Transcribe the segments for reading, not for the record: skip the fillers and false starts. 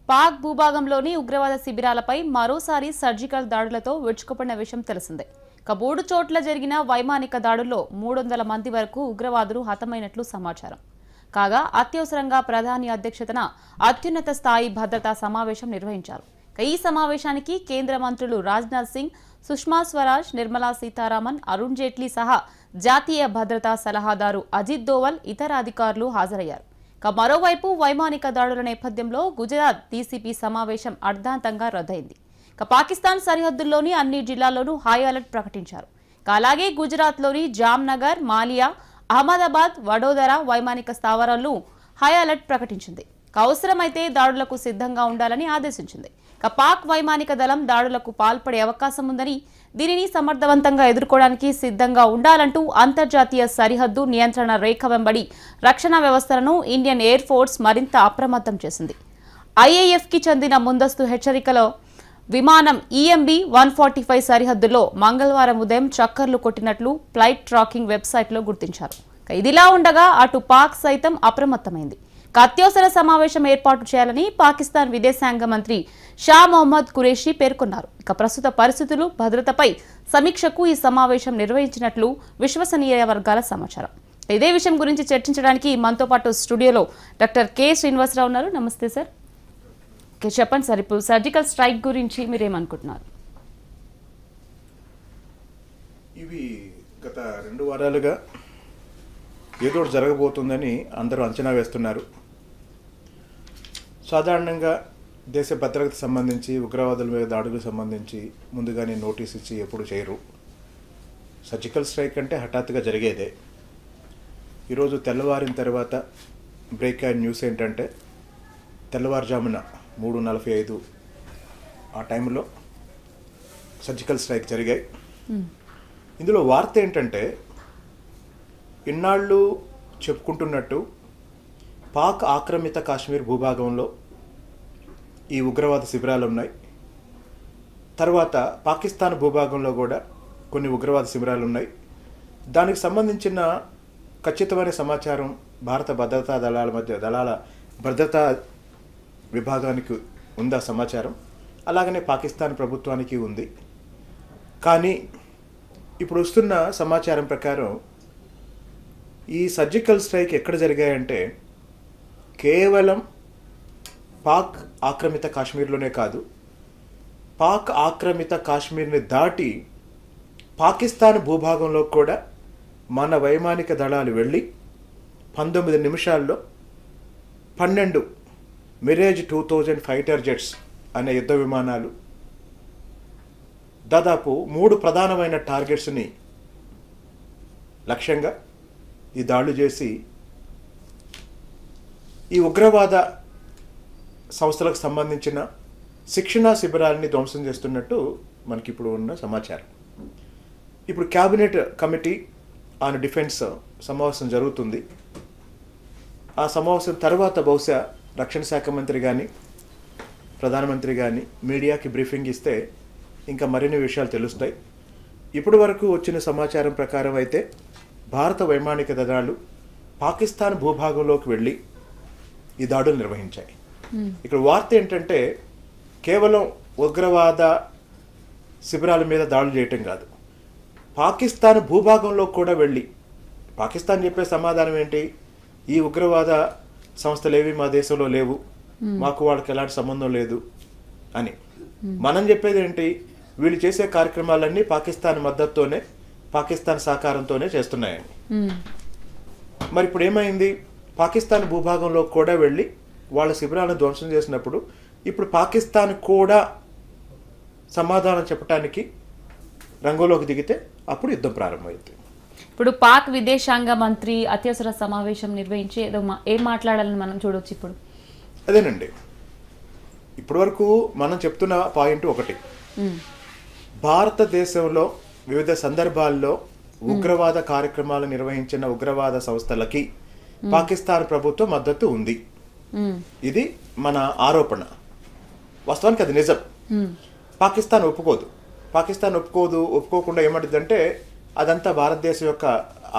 పాక్ భూభాగంలోని ఉగ్రవాద శిబిరాలపై మరోసారి సర్జికల్ దాడులతో విరుచుకుపడిన విషయం తెలిసిందే. మూడు చోట్ల జరిగిన వైమానిక దాడుల్లో 300 మంది వరకు ఉగ్రవాదులు హతమైనట్లు సమాచారం. కాగా అత్యవసరంగా ప్రధాని అధ్యక్షతన అత్యున్నత స్థాయి భద్రతా సమావేశం నిర్వహించారు. ఈ సమావేశానికి కేంద్ర మంత్రులు రాజ్నాథ్ సింగ్, సుష్మా స్వరాజ్, నిర్మలా సీతారామన్, అరుణ్ జైట్లీ సహా జాతీయ భద్రతా సలహాదారు అజిత్ దోవల్ ఇతర అధికారులు హాజరయ్యారు. మరోవైపు వైమానిక దాడుల నేపథ్యంలో గుజరాత్ డీసీపీ సమావేశం అర్ధాంతంగా రద్దయింది. పాకిస్తాన్ సరిహద్దుల్లోని అన్ని జిల్లాల్లోనూ హై అలర్ట్ ప్రకటించారు. అలాగే గుజరాత్లోని జామ్నగర్, మాలియా, అహ్మదాబాద్, వడోదర వైమానిక స్థావరాలను హై అలర్ట్ ప్రకటించింది. అవసరమైతే దాడులకు సిద్ధంగా ఉండాలని ఆదేశించింది. పాక్ వైమానిక దళం దాడులకు పాల్పడే అవకాశం ఉందని, దీనిని సమర్థవంతంగా ఎదుర్కోవడానికి సిద్ధంగా ఉండాలంటూ అంతర్జాతీయ సరిహద్దు నియంత్రణ రేఖ వెంబడి రక్షణ వ్యవస్థలను ఇండియన్ ఎయిర్ ఫోర్స్ మరింత అప్రమత్తం చేసింది. ఐఏఎఫ్కి చెందిన ముందస్తు హెచ్చరికలో విమానం EMB 145 సరిహద్దులో మంగళవారం ఉదయం చక్కర్లు కొట్టినట్లు ఫ్లైట్ ట్రాకింగ్ వెబ్సైట్లో గుర్తించారు. ఇదిలా ఉండగా అటు పాక్ సైతం అప్రమత్తమైంది. అత్యవసర సమావేశం ఏర్పాటు చేయాలని పాకిస్తాన్ విదేశాంగ మంత్రి షా మొహమ్మద్ ఖురేషీ పేర్కొన్నారు. ప్రస్తుత పరిస్థితులు, భద్రతపై సమీక్షకు ఈ సమావేశం నిర్వహించినట్లు విశ్వసనీయ వర్గాల సమాచారం. ఇదే విషయం గురించి చర్చించడానికి మనతో పాటు స్టూడియోలో డాక్టర్ కె శ్రీనివాసరావు ఉన్నారు. నమస్తే సార్. చెప్పండి సార్, ఇప్పుడు సర్జికల్ స్ట్రైక్ గురించి మీరేమనుకుంటున్నారు? ఇవి గత 2 వారాలుగా ఏదో జరగబోతుందని అందరూ అంచనా వేస్తున్నారు. సాధారణంగా దేశ భద్రతకు సంబంధించి, ఉగ్రవాదుల మీద దాడులకు సంబంధించి ముందుగానే నోటీస్ ఇచ్చి ఎప్పుడు చేయరు. సర్జికల్ స్ట్రైక్ అంటే హఠాత్తుగా జరిగేదే. ఈరోజు తెల్లవారిన తర్వాత బ్రేక్ అయిన న్యూస్ ఏంటంటే, తెల్లవారుజామున 3:45 ఆ టైంలో సర్జికల్ స్ట్రైక్ జరిగాయి. ఇందులో వార్త ఏంటంటే, ఇన్నాళ్ళు చెప్పుకుంటున్నట్టు పాక్ ఆక్రమిత కాశ్మీర్ భూభాగంలో ఈ ఉగ్రవాద శిబిరాలు ఉన్నాయి. తర్వాత పాకిస్తాన్ భూభాగంలో కూడా కొన్ని ఉగ్రవాద శిబిరాలు ఉన్నాయి. దానికి సంబంధించిన ఖచ్చితమైన సమాచారం భారత భద్రతా దళాల భద్రతా విభాగానికి ఉందా సమాచారం, అలాగనే పాకిస్తాన్ ప్రభుత్వానికి ఉంది. కానీ ఇప్పుడు వస్తున్న సమాచారం ప్రకారం ఈ సర్జికల్ స్ట్రైక్ ఎక్కడ జరిగాయంటే, కేవలం పాక్ ఆక్రమిత కాశ్మీర్లోనే కాదు, పాక్ ఆక్రమిత కాశ్మీర్ని దాటి పాకిస్తాన్ భూభాగంలో కూడా మన వైమానిక దళాలు వెళ్ళి 19 నిమిషాల్లో 12 మిరేజ్ 2000 ఫైటర్ జెట్స్ అనే యుద్ధ విమానాలు దాదాపు 3 ప్రధానమైన టార్గెట్స్ని లక్ష్యంగా ఈ దాడులు చేసి ఈ ఉగ్రవాద సంస్థలకు సంబంధించిన శిక్షణా శిబిరాలని ధ్వంసం చేస్తున్నట్టు మనకి ఇప్పుడు ఉన్న సమాచారం. ఇప్పుడు క్యాబినెట్ కమిటీ ఆన్ డిఫెన్స్ సమావేశం జరుగుతుంది. ఆ సమావేశం తర్వాత బహుశా రక్షణ శాఖ మంత్రి కానీ, ప్రధానమంత్రి కానీ మీడియాకి బ్రీఫింగ్ ఇస్తే ఇంకా మరిన్ని విషయాలు తెలుస్తాయి. ఇప్పటి వరకు వచ్చిన సమాచారం ప్రకారం అయితే భారత వైమానిక దళాలు పాకిస్తాన్ భూభాగంలోకి వెళ్ళి ఈ దాడులు నిర్వహించాయి. ఇక్కడ వార్త ఏంటంటే, కేవలం ఉగ్రవాద శిబిరాల మీద దాడులు చేయటం కాదు, పాకిస్తాన్ భూభాగంలో కూడా వెళ్ళి, పాకిస్తాన్ చెప్పే సమాధానం ఏంటి, ఈ ఉగ్రవాద సంస్థలు ఏవి మా దేశంలో లేవు, మాకు వాళ్ళకి ఎలాంటి సంబంధం లేదు అని. మనం చెప్పేది ఏంటి, వీళ్ళు చేసే కార్యక్రమాలన్నీ పాకిస్తాన్ మద్దతుతోనే, పాకిస్తాన్ సహకారంతోనే చేస్తున్నాయని. మరి ఇప్పుడు ఏమైంది, పాకిస్తాన్ భూభాగంలో కూడా వెళ్ళి వాళ్ళ శిబిరాలను ధ్వంసం చేసినప్పుడు ఇప్పుడు పాకిస్తాన్ కూడా సమాధానం చెప్పడానికి రంగంలోకి దిగితే అప్పుడు యుద్ధం ప్రారంభమైంది. ఇప్పుడు పాక్ విదేశాంగ మంత్రి అత్యవసర సమావేశం నిర్వహించి ఏం మాట్లాడాలని మనం చూడవచ్చు. ఇప్పుడు అదేనండి, ఇప్పటి వరకు మనం చెప్తున్న పాయింట్ ఒకటి, భారతదేశంలో వివిధ సందర్భాల్లో ఉగ్రవాద కార్యక్రమాలు నిర్వహించిన ఉగ్రవాద సంస్థలకి పాకిస్తాన్ ప్రభుత్వం మద్దతు ఉంది. ఇది మన ఆరోపణ. వాస్తవానికి అది నిజం. పాకిస్తాన్ ఒప్పుకోకుండా ఏమంటుందంటే, అదంతా భారతదేశం యొక్క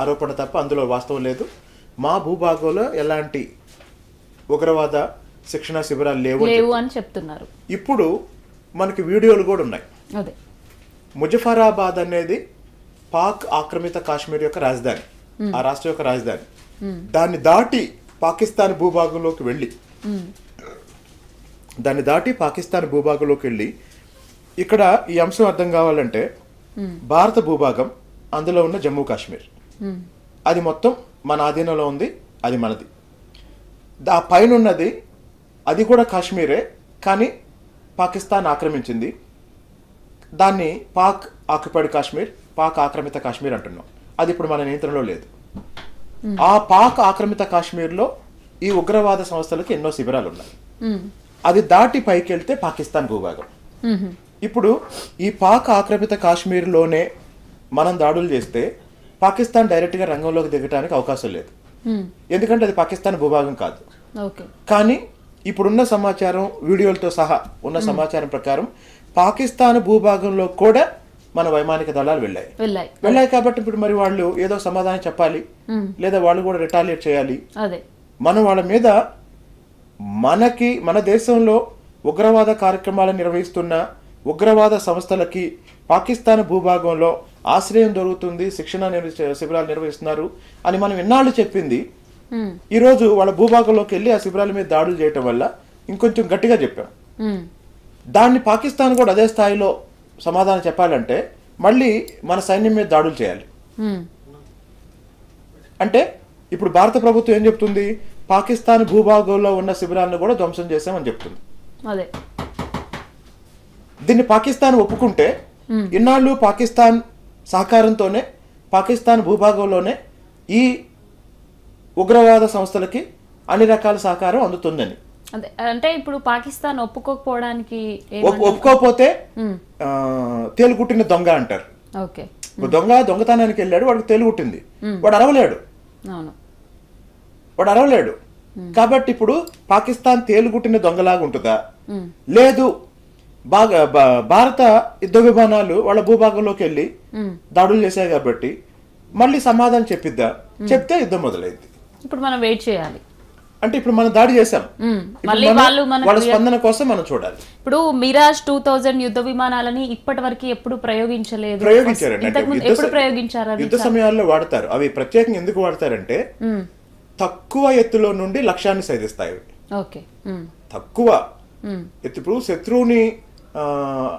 ఆరోపణ తప్ప అందులో వాస్తవం లేదు, మా భూభాగంలో ఎలాంటి ఉగ్రవాద శిక్షణా శిబిరాలు లేవు అని చెప్తున్నారు. ఇప్పుడు మనకి వీడియోలు కూడా ఉన్నాయి. అదే ముజఫరాబాద్ అనేది పాక్ ఆక్రమిత కాశ్మీర్ యొక్క రాజధాని, ఆ రాష్ట్రం యొక్క రాజధాని. దాన్ని దాటి పాకిస్తాన్ భూభాగంలోకి వెళ్ళి ఇక్కడ ఈ అంశం అర్థం కావాలంటే భారత భూభాగం, అందులో ఉన్న జమ్మూ కాశ్మీర్, అది మొత్తం మన ఆధీనంలో ఉంది, అది మనది. ఆ పైన ఉన్నది అది కూడా కాశ్మీరే, కానీ పాకిస్తాన్ ఆక్రమించింది. దాన్ని పాక్ ఆక్యుపైడ్ కాశ్మీర్, పాక్ ఆక్రమిత కాశ్మీర్ అంటున్నాం. అది ఇప్పుడు మన నియంత్రణలో లేదు. ఆ పాక్ ఆక్రమిత కాశ్మీర్లో ఈ ఉగ్రవాద సంస్థలకు ఎన్నో శిబిరాలు ఉన్నాయి. అది దాటి పైకి వెళ్తే పాకిస్తాన్ భూభాగం. ఇప్పుడు ఈ పాక్ ఆక్రమిత కాశ్మీర్లోనే మనం దాడులు చేస్తే పాకిస్తాన్ డైరెక్ట్గా రంగంలోకి దిగడానికి అవకాశం లేదు, ఎందుకంటే అది పాకిస్తాన్ భూభాగం కాదు. కానీ ఇప్పుడున్న సమాచారం, వీడియోలతో సహా ఉన్న సమాచారం ప్రకారం పాకిస్తాన్ భూభాగంలో కూడా మన వైమానిక దళాలు వెళ్ళాయి కాబట్టి ఇప్పుడు మరి వాళ్ళు ఏదో సమాధానం చెప్పాలి, లేదా వాళ్ళు కూడా రిటాలియేట్ చేయాలి. మనం వాళ్ళ మీద మన దేశంలో ఉగ్రవాద కార్యక్రమాలను నిర్వహిస్తున్న ఉగ్రవాద సంస్థలకి పాకిస్తాన్ భూభాగంలో ఆశ్రయం దొరుకుతుంది, శిక్షణ శిబిరాలు నిర్వహిస్తున్నారు అని మనం ఎన్నాళ్ళు చెప్పింది, ఈరోజు వాళ్ళ భూభాగంలోకి వెళ్ళి ఆ శిబిరాల మీద దాడులు చేయటం వల్ల ఇంకొంచెం గట్టిగా చెప్పాం. దాన్ని పాకిస్తాన్ కూడా అదే స్థాయిలో సమాధానం చెప్పాలంటే మళ్ళీ మన సైన్యం మీద దాడులు చేయాలి. అంటే ఇప్పుడు భారత ప్రభుత్వం ఏం చెప్తుంది, పాకిస్తాన్ భూభాగంలో ఉన్న శిబిరాలను కూడా ధ్వంసం చేశామని చెప్తుంది. దీన్ని పాకిస్తాన్ ఒప్పుకుంటే ఇన్నాళ్ళు పాకిస్తాన్ సహకారంతోనే పాకిస్తాన్ భూభాగంలోనే ఈ ఉగ్రవాద సంస్థలకి అన్ని రకాల సహకారం అందుతుందని. అంటే ఇప్పుడు పాకిస్తాన్ ఒప్పుకోకపోవడానికి ఒప్పుకోకపోతే తేలుగుట్టిన దొంగ అంటారు. దొంగతనానికి వెళ్ళాడు, వాడికి తేలుగుట్టింది, వాడు అరవలేడు. కాబట్టి ఇప్పుడు పాకిస్తాన్ తేలుగుట్టిన దొంగలాగా ఉంటుందా? లేదు, భారత యుద్ధ విమానాలు వాళ్ళ భూభాగంలోకి వెళ్ళి దాడులు చేశాయి కాబట్టి మళ్ళీ సమాధానం చెప్తే యుద్ధం మొదలైంది. ఇప్పుడు మనం వెయిట్ చేయాలి. అంటే ఇప్పుడు మనం దాడి చేసాం, వాళ్ళ స్పందన కోసం మనం చూడాలి. ఇప్పుడు మిరాజ్ 2000 యుద్ధ విమానాలని ఇప్పటి వరకు ఎప్పుడు ప్రయోగించారండి. యుద్ధ సమయాల్లో వాడతారు. అవి ప్రత్యేకంగా ఎందుకు వాడతారంటే తక్కువ ఎత్తులో నుండి లక్ష్యాన్ని సాధిస్తాయి. తక్కువ ఎత్తు, ఇప్పుడు శత్రువుని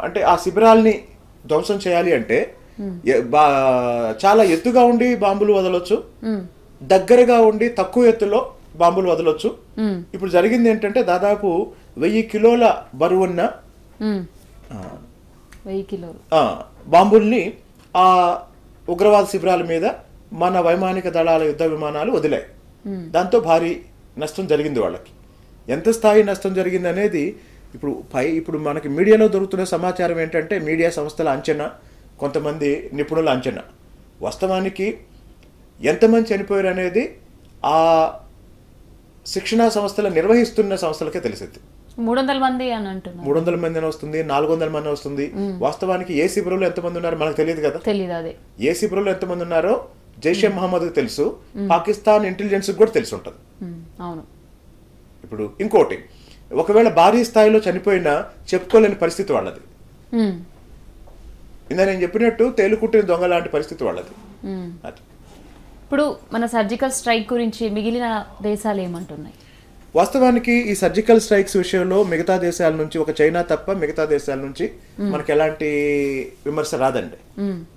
అంటే ఆ శిబిరాల్ని ధ్వంసం చేయాలి అంటే చాలా ఎత్తుగా ఉండి బాంబులు వదలొచ్చు, దగ్గరగా ఉండి తక్కువ ఎత్తులో బాంబులు వదలొచ్చు. ఇప్పుడు జరిగింది ఏంటంటే దాదాపు 1000 కిలోల బరువున్న బాంబుల్ని ఆ ఉగ్రవాద శిబిరాల మీద మన వైమానిక దళాల యుద్ధ విమానాలు వదిలాయి. దాంతో భారీ నష్టం జరిగింది వాళ్ళకి. ఎంత స్థాయి నష్టం జరిగింది అనేది ఇప్పుడు మనకి మీడియాలో దొరుకుతున్న సమాచారం ఏంటంటే మీడియా సంస్థల అంచనా, కొంతమంది నిపుణుల అంచనా. వాస్తవానికి ఎంతమంది చనిపోయారు అనేది ఆ శిక్షణా సంస్థలు నిర్వహిస్తున్న సంస్థలకే తెలిసింది. 300 మంది అని అంటున్నారు. 300 మంది అని వస్తుంది, 400 మంది వస్తుంది. వాస్తవానికి ఏ శిబిరంలో ఎంతమంది ఉన్నారో మనకు తెలియదు కదా. ఏ శిబిరంలో ఎంతమంది ఉన్నారో జైషే మహమ్మద్కి తెలుసు, పాకిస్తాన్ ఇంటెలిజెన్స్ కూడా తెలిసి ఉంటుంది. ఇప్పుడు ఇంకోటి, ఒకవేళ భారీ స్థాయిలో చనిపోయినా చెప్పుకోలేని పరిస్థితి వాళ్ళది. ఇందా నేను చెప్పినట్టు తేలుకుట్టిన దొంగ లాంటి పరిస్థితి వాళ్ళది. ఇప్పుడు మన సర్జికల్ స్ట్రైక్ గురించి మిగిలిన దేశాలు ఏమంటున్నాయి? వాస్తవానికి ఈ సర్జికల్ స్ట్రైక్స్ విషయంలో మిగతా దేశాల నుంచి, ఒక చైనా తప్ప మిగతా దేశాల నుంచి మనకి ఎలాంటి విమర్శ రాదండి.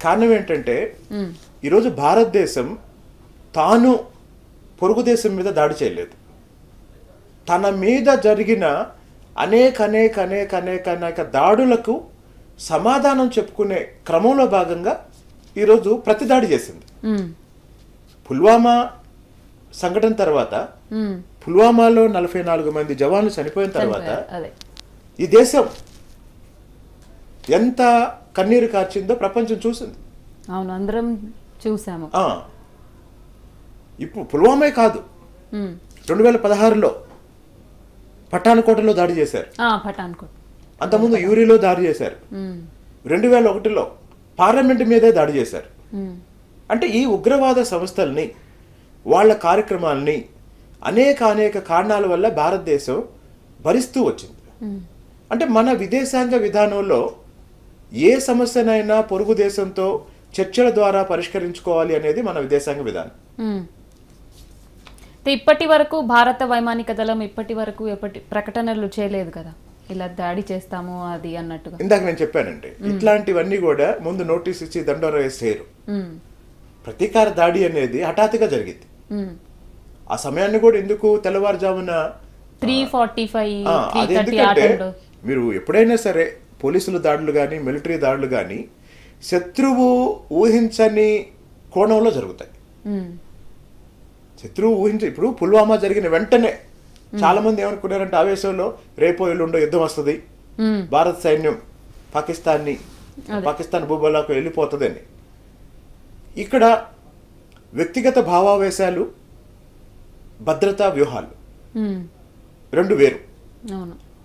కారణం ఏంటంటే ఈరోజు భారతదేశం తాను పొరుగు దేశం మీద దాడి చేయలేదు. తన మీద జరిగిన అనేక దాడులకు సమాధానం చెప్పుకునే క్రమంలో భాగంగా ఈరోజు ప్రతిదాడి చేసింది. పుల్వామా సంఘటన తర్వాత, పుల్వామాలో 44 మంది జవాన్లు చనిపోయిన తర్వాత ఈ దేశం ఎంత కన్నీరు కార్చిందో ప్రపంచం చూసింది. అవును, అందరం చూసాము. ఇప్పుడు పుల్వామే కాదు, 2016లో పఠాన్కోటలో దాడి చేశారు, అంతకుముందు యూరిలో దాడి చేశారు, 2001లో పార్లమెంట్ మీదే దాడి చేశారు. అంటే ఈ ఉగ్రవాద సంస్థల్ని, వాళ్ళ కార్యక్రమాలని అనేక కారణాల వల్ల భారతదేశం భరిస్తూ వచ్చింది. అంటే మన విదేశాంగ విధానంలో ఏ సమస్యనైనా పొరుగు దేశంతో చర్చల ద్వారా పరిష్కరించుకోవాలి అనేది మన విదేశాంగ విధానం. ఇప్పటి వరకు భారత వైమానిక దళం ఇప్పటి వరకు ప్రకటనలు చేయలేదు కదా, ఇలా దాడి చేస్తాము అది అన్నట్టుగా. ఇందాక నేను చెప్పానండి, ఇట్లాంటివన్నీ కూడా ముందు నోటీస్ ఇచ్చి దండోర వేసి చేయరు. ప్రతీకార దాడి అనేది హఠాత్తుగా జరిగింది. ఆ సమయాన్ని కూడా ఎందుకు తెల్లవారుజామున 3:45 అదెందుకంటే మీరు ఎప్పుడైనా సరే పోలీసుల దాడులు కానీ మిలిటరీ దాడులు కానీ శత్రువు ఊహించని కోణంలో జరుగుతాయి. శత్రువు ఇప్పుడు పుల్వామా జరిగిన వెంటనే చాలా మంది ఏమనుకున్నారంటే ఆవేశంలో రేపో ఎల్లుండో యుద్ధం వస్తుంది, భారత సైన్యం పాకిస్తాన్ భూభాగాలకు వెళ్ళిపోతుందని. ఇక్కడ వ్యక్తిగత భావావేశాలు, భద్రతా వ్యూహాలు రెండు వేరు.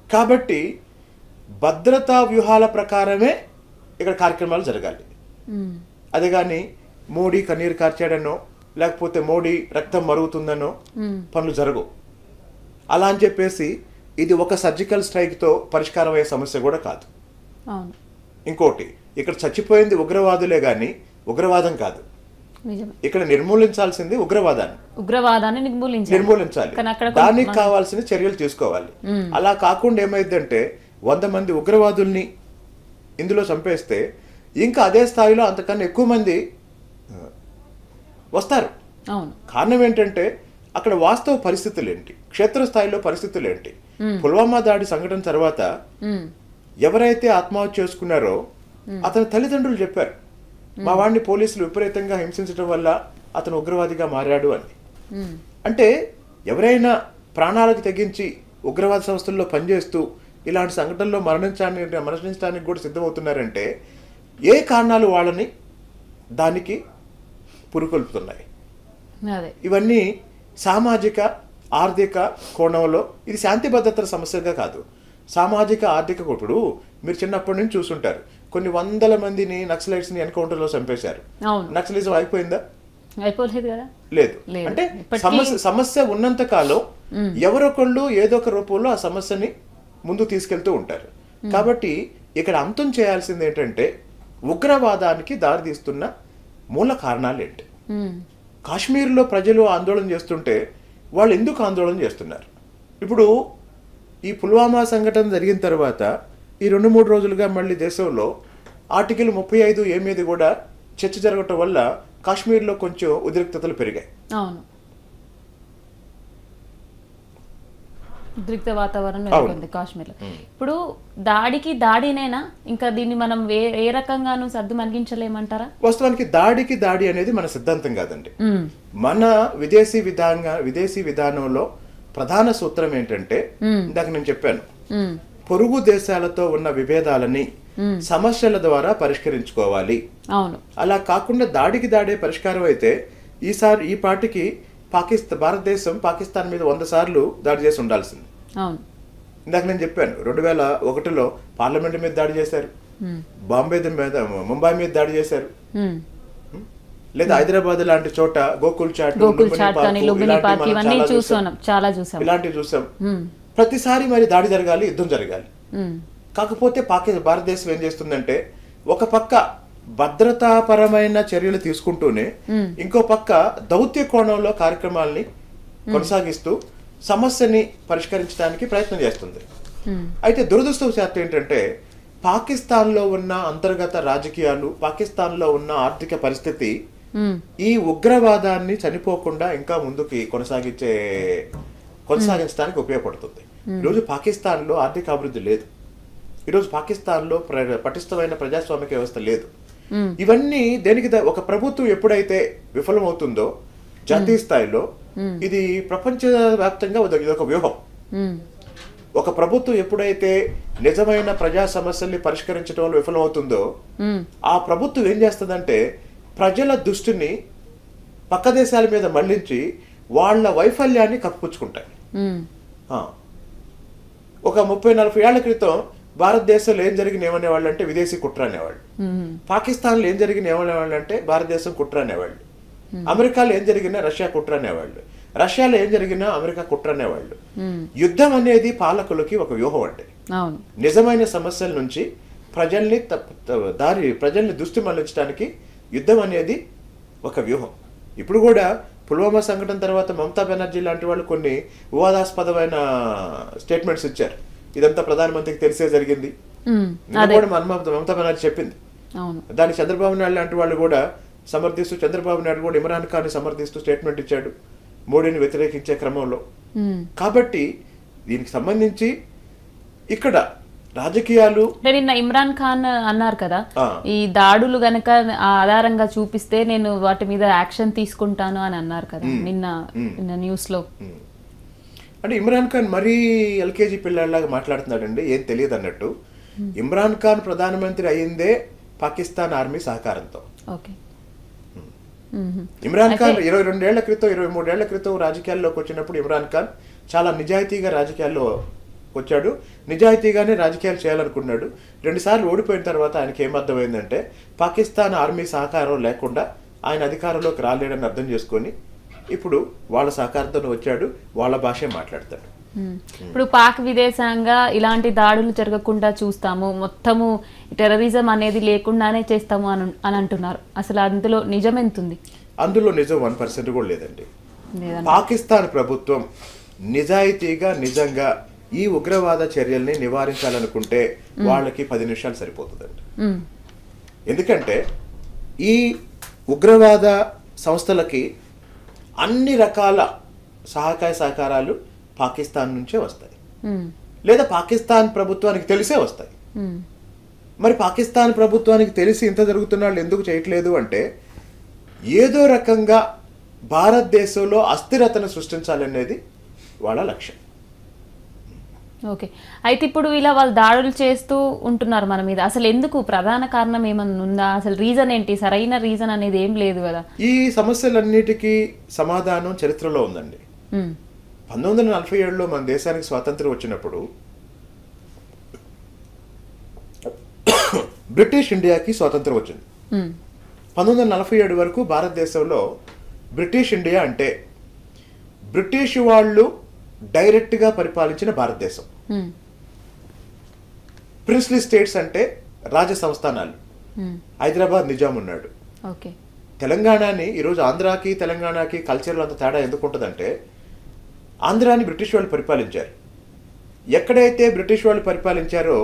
కాబట్టి భద్రతా వ్యూహాల ప్రకారమే ఇక్కడ కార్యక్రమాలు జరగాలి. అదే కానీ మోడీ కన్నీరు కార్చాడనో లేకపోతే మోడీ రక్తం మరుగుతుందనో పనులు జరగవు. అలా అని చెప్పేసి ఇది ఒక సర్జికల్ స్ట్రైక్తో పరిష్కారం అయ్యే సమస్య కూడా కాదు. ఇంకోటి, ఇక్కడ చచ్చిపోయింది ఉగ్రవాదులే కానీ ఉగ్రవాదం కాదు. ఇక్కడ నిర్మూలించాల్సింది ఉగ్రవాదాన్ని నిర్మూలించాలి. దానికి కావాల్సిన చర్యలు తీసుకోవాలి. అలా కాకుండా ఏమైందంటే 100 మంది ఉగ్రవాదుల్ని ఇందులో చంపేస్తే ఇంకా అదే స్థాయిలో అంతకన్నా ఎక్కువ మంది వస్తారు. కారణం ఏంటంటే అక్కడ వాస్తవ పరిస్థితులు ఏంటి, క్షేత్రస్థాయిలో పరిస్థితులు ఏంటి. పుల్వామా దాడి సంఘటన తర్వాత ఎవరైతే ఆత్మహత్య చేసుకున్నారో అతని తల్లిదండ్రులు చెప్పారు, మా వాడిని పోలీసులు విపరీతంగా హింసించడం వల్ల అతను ఉగ్రవాదిగా మారాడు అని. అంటే ఎవరైనా ప్రాణాలకు తెగించి ఉగ్రవాద సంస్థల్లో పనిచేస్తూ ఇలాంటి సంఘటనలో మరణించడానికి కూడా సిద్ధమవుతున్నారంటే ఏ కారణాలు వాళ్ళని దానికి పురుకొల్పుతున్నాయి. ఇవన్నీ సామాజిక ఆర్థిక కోణంలో ఇది శాంతి భద్రతల సమస్యగా కాదు, సామాజిక ఆర్థిక. ఇప్పుడు మీరు చిన్నప్పటి నుంచి చూసుంటారు, కొన్ని 100 మందిని నక్సలైట్స్ని ఎన్కౌంటర్లో చంపేశారు. నక్సలిజం అయిపోయిందా? అయిపోలేదు కదా. లేదు. అంటే సమస్య ఉన్నంత కాలం ఎవరొకళ్ళు ఏదో ఒక రూపంలో ఆ సమస్యని ముందు తీసుకెళ్తూ ఉంటారు. కాబట్టి ఇక్కడ అంతం చేయాల్సింది ఏంటంటే ఉగ్రవాదానికి దారితీస్తున్న మూల కారణాలు ఏంటి. కాశ్మీర్లో ప్రజలు ఆందోళన చేస్తుంటే వాళ్ళు ఎందుకు ఆందోళన చేస్తున్నారు? ఇప్పుడు ఈ పుల్వామా సంఘటన జరిగిన తర్వాత ఈ 2-3 రోజులుగా మళ్ళీ దేశంలో ఆర్టికల్ 35 మీద కూడా చర్చ జరగటం వల్ల కాశ్మీర్లో కొంచెం ఉద్రిక్తతలు పెరిగాయి. ఉద్రిక్త వాతావరణం నెలకొంది కాశ్మీర్లో. ఇప్పుడు దాడినేనా, ఇంకా దీన్ని మనం ఏ రకంగానూ సర్దు మణిగించలేమంటారా? వాస్తవానికి దాడి అనేది మన సిద్ధాంతం కాదండి. మన విదేశీ విధానంలో ప్రధాన సూత్రం ఏంటంటే ఇందాక నేను చెప్పాను, పొరుగు దేశాలతో ఉన్న విభేదాలని సమస్యల ద్వారా పరిష్కరించుకోవాలి. అలా కాకుండా దాడే పరిష్కారం అయితే ఈ పార్టీకి భారతదేశం పాకిస్తాన్ మీద 100 సార్లు దాడి చేసి ఉండాల్సింది. ఇందాక నేను చెప్పాను, 2001లో పార్లమెంట్ మీద దాడి చేశారు, ముంబై మీద దాడి చేశారు, లేదా హైదరాబాద్ లాంటి చోట గోకుల్ చాట్ ఇలాంటివి చూసాం. ప్రతిసారి మరి దాడి జరగాలి, యుద్ధం జరగాలి. కాకపోతే భారతదేశం ఏం చేస్తుందంటే ఒక పక్క భద్రతాపరమైన చర్యలు తీసుకుంటూనే ఇంకో పక్క దౌత్య కోణంలో కార్యక్రమాల్ని కొనసాగిస్తూ సమస్యని పరిష్కరించడానికి ప్రయత్నం చేస్తుంది. అయితే దురదృష్టవశాత్తు ఏంటంటే పాకిస్తాన్లో ఉన్న అంతర్గత రాజకీయాలు, పాకిస్తాన్లో ఉన్న ఆర్థిక పరిస్థితి ఈ ఉగ్రవాదాన్ని చనిపోకుండా ఇంకా ముందుకి కొనసాగించడానికి ఉపయోగపడుతుంది. ఈరోజు పాకిస్తాన్లో ఆర్థిక అభివృద్ధి లేదు, ఈరోజు పాకిస్తాన్లో పటిష్టమైన ప్రజాస్వామిక వ్యవస్థ లేదు. ఇవన్నీ దేనికి ఒక ప్రభుత్వం ఎప్పుడైతే విఫలమవుతుందో జాతీయ స్థాయిలో ఇది ప్రపంచవ్యాప్తంగా ఇది ఒక వ్యూహం. ఒక ప్రభుత్వం ఎప్పుడైతే నిజమైన ప్రజా సమస్యల్ని పరిష్కరించడంలో విఫలమవుతుందో ఆ ప్రభుత్వం ఏం చేస్తుందంటే ప్రజల దృష్టిని పక్క దేశాల మీద మళ్లించి వాళ్ళ వైఫల్యాన్ని కప్పిపుచ్చుకుంటాయి. ఒక 30-40 ఏళ్ల క్రితం భారతదేశంలో ఏం జరిగిన ఏమనేవాళ్ళు అంటే విదేశీ కుట్ర అనేవాళ్ళు, పాకిస్తాన్లో ఏం జరిగిన ఏమనేవాళ్ళు అంటే భారతదేశం కుట్ర అనేవాళ్ళు, అమెరికాలో ఏం జరిగినా రష్యా కుట్ర అనేవాళ్ళు. రష్యాలో ఏం జరిగినా అమెరికా కుట్ర అనేవాళ్ళు. యుద్ధం అనేది పాలకులకి ఒక వ్యూహం అంటే. నిజమైన సమస్యల నుంచి ప్రజల్ని దృష్టి మళ్లించడానికి యుద్ధం అనేది ఒక వ్యూహం. ఇప్పుడు కూడా పుల్వామా సంఘటన తర్వాత మమతా బెనర్జీ లాంటి వాళ్ళు కొన్ని వివాదాస్పదమైన స్టేట్మెంట్స్ ఇచ్చారు. ఇదంతా ప్రధానమంత్రికి తెలిసే జరిగింది కూడా మమతా బెనర్జీ చెప్పింది. దానికి చంద్రబాబు నాయుడు లాంటి వాళ్ళు కూడా సమర్థిస్తూ, చంద్రబాబు నాయుడు కూడా ఇమ్రాన్ ఖాన్ సమర్థిస్తూ స్టేట్మెంట్ ఇచ్చాడు మోడీని వ్యతిరేకించే క్రమంలో. కాబట్టి దీనికి సంబంధించి ఇక్కడ రాజకీయాలు నిన్న ఇమ్రాన్ ఖాన్ అన్నారు కదా, ఈ దాడులు గనక ఆధారంగా చూపిస్తే నేను వాటి మీద యాక్షన్ తీసుకుంటాను అని అన్నారు కదా నిన్న న్యూస్ లో. అంటే ఇమ్రాన్ ఖాన్ మరీ ఎల్కేజీ పిల్లలాగా మాట్లాడుతున్నాడండి, ఏం తెలియదు అన్నట్టు. ఇమ్రాన్ ఖాన్ ప్రధానమంత్రి అయిందే పాకిస్తాన్ ఆర్మీ సహకారంతో. ఇమ్రాన్ ఖాన్ 22 ఏళ్ల క్రితం 23 ఏళ్ల క్రితం రాజకీయాల్లోకి వచ్చినప్పుడు ఇమ్రాన్ ఖాన్ చాలా నిజాయితీగా రాజకీయాల్లో వచ్చాడు, నిజాయితీగానే రాజకీయాలు చేయాలనుకున్నాడు. 2 సార్లు ఓడిపోయిన తర్వాత ఆయనకి ఏమర్థమైందంటే పాకిస్తాన్ ఆర్మీ సహకారం లేకుండా ఆయన అధికారంలోకి రాలేడని అర్థం చేసుకొని ఇప్పుడు వాళ్ళ సహకారంతో వచ్చాడు, వాళ్ళ భాషే మాట్లాడతాడు. ఇప్పుడు పాక్ విదేశాంగ ఇలాంటి దాడులు జరగకుండా చూస్తాము, మొత్తము టెర్రరిజం అనేది లేకుండానే చేస్తాము అని అంటున్నారు. అసలు అందులో నిజం ఎంతుంది? అందులో నిజం 1% కూడా లేదండి. పాకిస్తాన్ ప్రభుత్వం నిజాయితీగా నిజంగా ఈ ఉగ్రవాద చర్యల్ని నివారించాలనుకుంటే వాళ్ళకి 10 నిమిషాలు సరిపోతుందండి. ఎందుకంటే ఈ ఉగ్రవాద సంస్థలకి అన్ని రకాల సహకారాలు పాకిస్తాన్ నుంచే వస్తాయి, లేదా పాకిస్తాన్ ప్రభుత్వానికి తెలిసే వస్తాయి. మరి పాకిస్తాన్ ప్రభుత్వానికి తెలిసి ఇంత జరుగుతున్న వాళ్ళు ఎందుకు చేయట్లేదు అంటే ఏదో రకంగా భారతదేశంలో అస్థిరతను సృష్టించాలనేది వాళ్ళ లక్ష్యం. ఓకే, అయితే ఇప్పుడు ఇలా వాళ్ళు దాడులు చేస్తూ ఉంటున్నారు మన మీద, అసలు ఎందుకు? ప్రధాన కారణం ఏమన్నా ఉందా? అసలు రీజన్ ఏంటి? సరైన రీజన్ అనేది ఏం లేదు కదా. ఈ సమస్యలన్నిటికీ సమాధానం చరిత్రలో ఉందండి. 1947లో మన దేశానికి స్వాతంత్రం వచ్చినప్పుడు బ్రిటిష్ ఇండియాకి స్వాతంత్రం వచ్చింది. 1947 వరకు భారతదేశంలో బ్రిటిష్ ఇండియా అంటే బ్రిటిష్ వాళ్ళు డైరెక్ట్గా పరిపాలించిన భారతదేశం. ప్రిన్స్లీ స్టేట్స్ అంటే రాజ సంస్థానాలు. హైదరాబాద్ నిజాం ఉన్నాడు. తెలంగాణని ఈరోజు ఆంధ్రాకి తెలంగాణకి కల్చర్లో అంత తేడా ఎందుకు ఉంటుందంటే ఆంధ్రాని బ్రిటిష్ వాళ్ళు పరిపాలించారు. ఎక్కడైతే బ్రిటిష్ వాళ్ళు పరిపాలించారో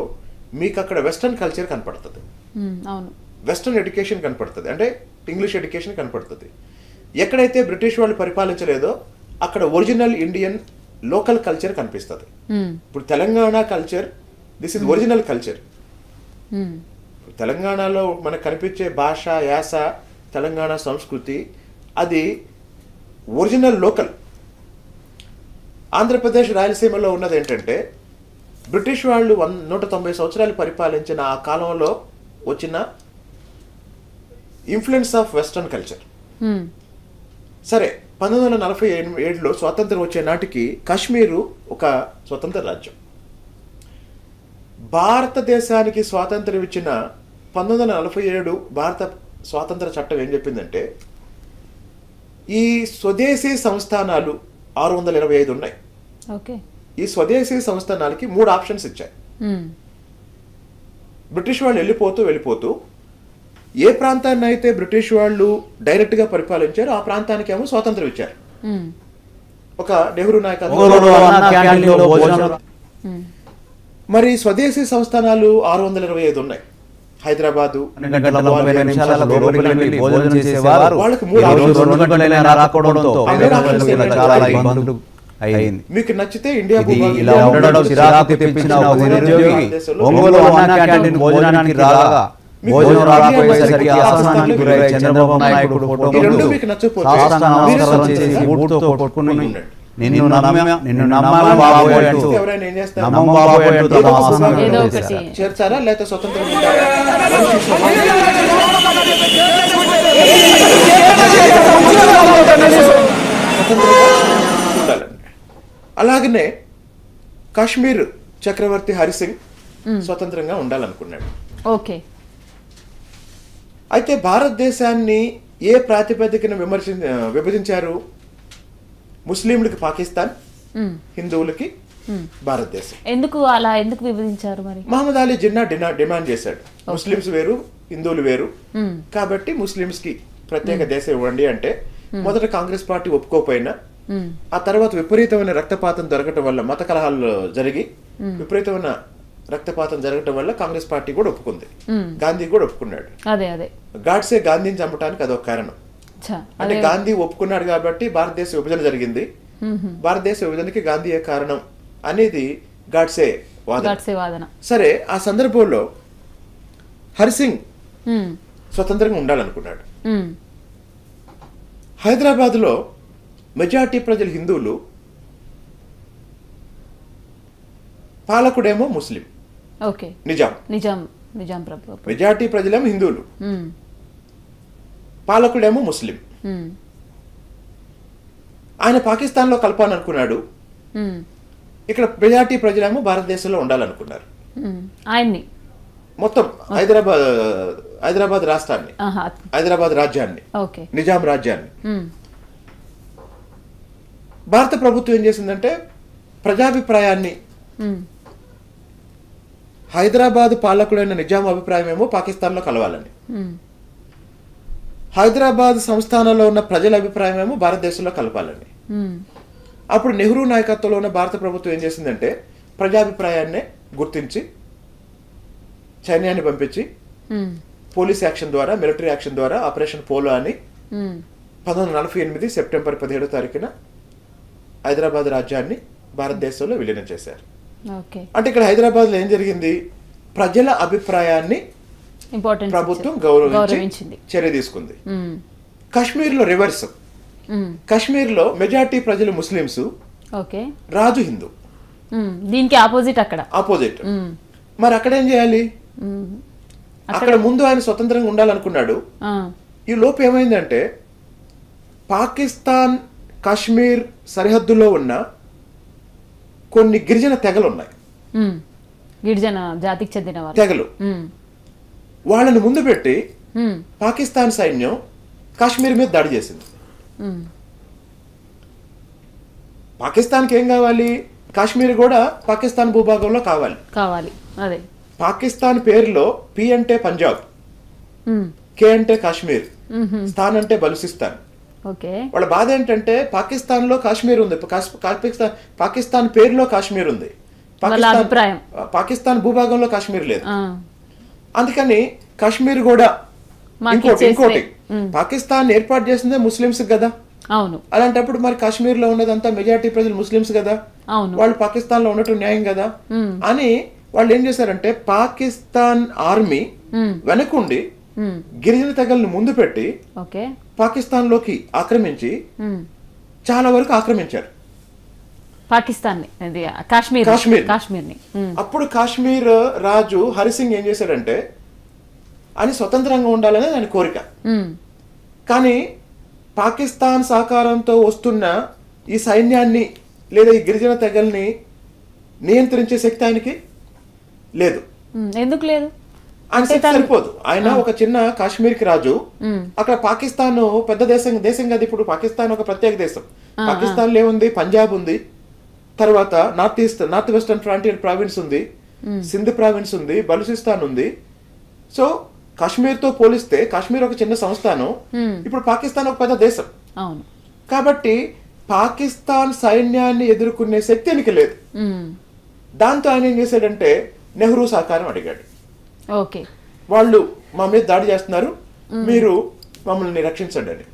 మీకు అక్కడ వెస్టర్న్ కల్చర్ కనపడుతుంది, వెస్టర్న్ ఎడ్యుకేషన్ కనపడుతుంది, అంటే ఇంగ్లీష్ ఎడ్యుకేషన్ కనపడుతుంది. ఎక్కడైతే బ్రిటిష్ వాళ్ళు పరిపాలించలేదో అక్కడ ఒరిజినల్ ఇండియన్ లోకల్ కల్చర్ కనిపిస్తుంది. ఇప్పుడు Telangana culture, this is original culture. తెలంగాణలో మనకు కనిపించే భాష, యాస, తెలంగాణ సంస్కృతి అది ఒరిజినల్ లోకల్. ఆంధ్రప్రదేశ్ రాయలసీమలో ఉన్నది ఏంటంటే బ్రిటిష్ వాళ్ళు 190 సంవత్సరాలు పరిపాలించిన ఆ కాలంలో వచ్చిన ఇన్ఫ్లుయెన్స్ ఆఫ్ వెస్టర్న్ కల్చర్. సరే, 1947లో స్వాతంత్రం వచ్చే నాటికి కాశ్మీరు ఒక స్వతంత్ర రాజ్యం. భారతదేశానికి స్వాతంత్రం ఇచ్చిన 1947 భారత స్వాతంత్ర చట్టం ఏం చెప్పిందంటే ఈ స్వదేశీ సంస్థానాలు 625 ఉన్నాయి. ఈ స్వదేశీ సంస్థానాలకి 3 ఆప్షన్స్ ఇచ్చాయి. బ్రిటిష్ వాళ్ళు వెళ్ళిపోతూ ఏ ప్రాంతాన్ని అయితే బ్రిటిష్ వాళ్ళు డైరెక్ట్ గా పరిపాలించారో ఆ ప్రాంతానికి ఏమో స్వాతంత్రం ఇచ్చారు. ఒక నెహ్రూ నాయకత్వం. మరి స్వదేశీ సంస్థానాలు 625 ఉన్నాయి. హైదరాబాదు, వాళ్ళకి 3 మీకు నచ్చితే ఇండియా మీకు చేర్చారా లేకపోతే స్వతంత్రం అలాగనే కాశ్మీర్ చక్రవర్తి హరిసింగ్ స్వతంత్రంగా ఉండాలనుకున్నాడు. అయితే భారతదేశాన్ని ఏ ప్రాతిపదికన విభజించారు? ముస్లింలకి పాకిస్తాన్, హిందువులకి భారతదేశం. ఎందుకు విభజించారు మరి? మహమ్మద్ అలీ జిన్నా డిమాండ్ చేశాడు, ముస్లింస్ వేరు హిందువులు వేరు కాబట్టి ముస్లింస్ కి ప్రత్యేక దేశం ఇవ్వండి అంటే మొదట కాంగ్రెస్ పార్టీ ఒప్పుకోపోయినా ఆ తర్వాత విపరీతమైన రక్తపాతం జరగటం వల్ల, మత కలహాలు జరిగి విపరీతమైన రక్తపాతం జరగటం వల్ల కాంగ్రెస్ పార్టీ కూడా ఒప్పుకుంది, గాంధీ కూడా ఒప్పుకున్నాడు. గాడ్సే గాంధీని చంపడానికి అదొక కారణం. అంటే గాంధీ ఒప్పుకున్నాడు కాబట్టి భారతదేశ విభజన జరిగింది, భారతదేశ విభజనకి గాంధీయే కారణం అనేది గాడ్సే వాదన. సరే, ఆ సందర్భంలో హరిసింగ్ స్వతంత్రంగా ఉండాలనుకున్నాడు. హైదరాబాద్ లో మెజార్టీ ప్రజలు హిందువులు, పాలకుడేమో ముస్లిం, నిజాం ప్రభు. మెజార్టీ ప్రజలేమో హిందువులు, పాలకుడేమో ముస్లిం. ఆయన పాకిస్తాన్ లో కలపాలనుకున్నాడు, ఇక్కడ మెజార్టీ ప్రజలేమో భారతదేశంలో ఉండాలనుకున్నారు. ఆయన్ని మొత్తం హైదరాబాద్ రాష్ట్రాన్ని, హైదరాబాద్ రాజ్యాన్ని, నిజాం రాజ్యాన్ని. భారత ప్రభుత్వం ఏం చేసిందంటే ప్రజాభిప్రాయాన్ని, హైదరాబాద్ పాలకుడైన నిజాం అభిప్రాయం ఏమో పాకిస్తాన్ లో కలవాలని, హైదరాబాద్ సంస్థానంలో ఉన్న ప్రజల అభిప్రాయం ఏమో భారతదేశంలో కలపాలని. అప్పుడు నెహ్రూ నాయకత్వంలో ఉన్న భారత ప్రభుత్వం ఏం చేసిందంటే ప్రజాభిప్రాయాన్నే గుర్తించి సైన్యాన్ని పంపించి పోలీస్ యాక్షన్ ద్వారా, మిలిటరీ యాక్షన్ ద్వారా ఆపరేషన్ పోలో అని 1948 సెప్టెంబర్ 17వ తారీఖున హైదరాబాద్ రాజ్యాన్ని భారతదేశంలో విలీనం చేశారు. అంటే ఇక్కడ హైదరాబాద్ లో ఏం జరిగింది, ప్రజల అభిప్రాయాన్ని ప్రభుత్వం గౌరవించింది, చర్య తీసుకుంది. కాశ్మీర్ లో రివర్స్, కాశ్మీర్ లో మెజార్టీ ప్రజలు ముస్లింస్, రాజు హిందూ, దీనికి ఆపోజిట్. మరి అక్కడ ఏం చేయాలి? అక్కడ ముందు ఆయన స్వతంత్రంగా ఉండాలనుకున్నాడు. ఈ లోపు ఏమైందంటే పాకిస్తాన్ కాశ్మీర్ సరిహద్దులో ఉన్న కొన్ని గిరిజన తెగలు ఉన్నాయి, గిరిజన జాతికి చెందిన తెగలు. వాళ్ళని ముందు పెట్టి పాకిస్తాన్ సైన్యం కాశ్మీర్ మీద దాడి చేసింది. పాకిస్తాన్కి ఏం కావాలి? కాశ్మీర్ కూడా పాకిస్తాన్ భూభాగంలో కావాలి. అదే పాకిస్తాన్ పేరులో పి అంటే పంజాబ్, కే అంటే కాశ్మీర్, స్థాన్ అంటే బలూచిస్తాన్. వాళ్ళ బాధ ఏంటంటే పాకిస్తాన్ లో కాశ్మీర్ ఉంది, పాకిస్తాన్ పేరులో కాశ్మీర్ ఉంది, పాకిస్తాన్ భూభాగంలో కాశ్మీర్ లేదు. అందుకని కాశ్మీర్ కూడా ఇంకోటి పాకిస్తాన్ ఏర్పాటు చేసిందే ముస్లింస్ కదా. అలాంటప్పుడు మరి కాశ్మీర్ లో ఉన్నదంతా మెజారిటీ ప్రజలు ముస్లింస్ కదా, వాళ్ళు పాకిస్తాన్ లో ఉండటం న్యాయం కదా అని వాళ్ళు ఏం చేశారంటే పాకిస్తాన్ ఆర్మీ వెనకుండి గిరిజన తెగల్ని ముందు పెట్టి పాకిస్తాన్ లోకి ఆక్రమించి చాలా వరకు ఆక్రమించారు కాశ్మీర్. అప్పుడు కాశ్మీర్ రాజు హరిసింగ్ ఏం చేశాడంటే అని స్వతంత్రంగా ఉండాలని ఆయన కోరిక. కానీ పాకిస్తాన్ సహకారంతో వస్తున్న ఈ సైన్యాన్ని లేదా ఈ గిరిజన తెగల్ని నియంత్రించే శక్తి ఆయనకి లేదు. ఎందుకు లేదు? సరిపోదు. ఆయన ఒక చిన్న కాశ్మీర్ కి రాజు, అక్కడ పాకిస్తాన్ పెద్ద దేశం కదా. ఇప్పుడు పాకిస్తాన్ ఒక ప్రత్యేక దేశం. పాకిస్తాన్ లో ఏముంది? పంజాబ్ ఉంది, తర్వాత నార్త్ వెస్టర్న్ ఫ్రాంటియర్ ప్రావిన్స్ ఉంది, సింధ్ ప్రావిన్స్ ఉంది, బలూచిస్తాన్ ఉంది. సో కాశ్మీర్ తో పోలిస్తే కాశ్మీర్ ఒక చిన్న సంస్థానం, ఇప్పుడు పాకిస్తాన్ ఒక పెద్ద దేశం. కాబట్టి పాకిస్తాన్ సైన్యాన్ని ఎదుర్కొనే శక్తి ఆయనకి లేదు. దాంతో ఆయన ఏం చేశాడంటే నెహ్రూ సహకారం అడిగాడు. వాళ్ళు మా మీద దాడి చేస్తున్నారు, మీరు మమ్మల్ని రక్షించండి అని.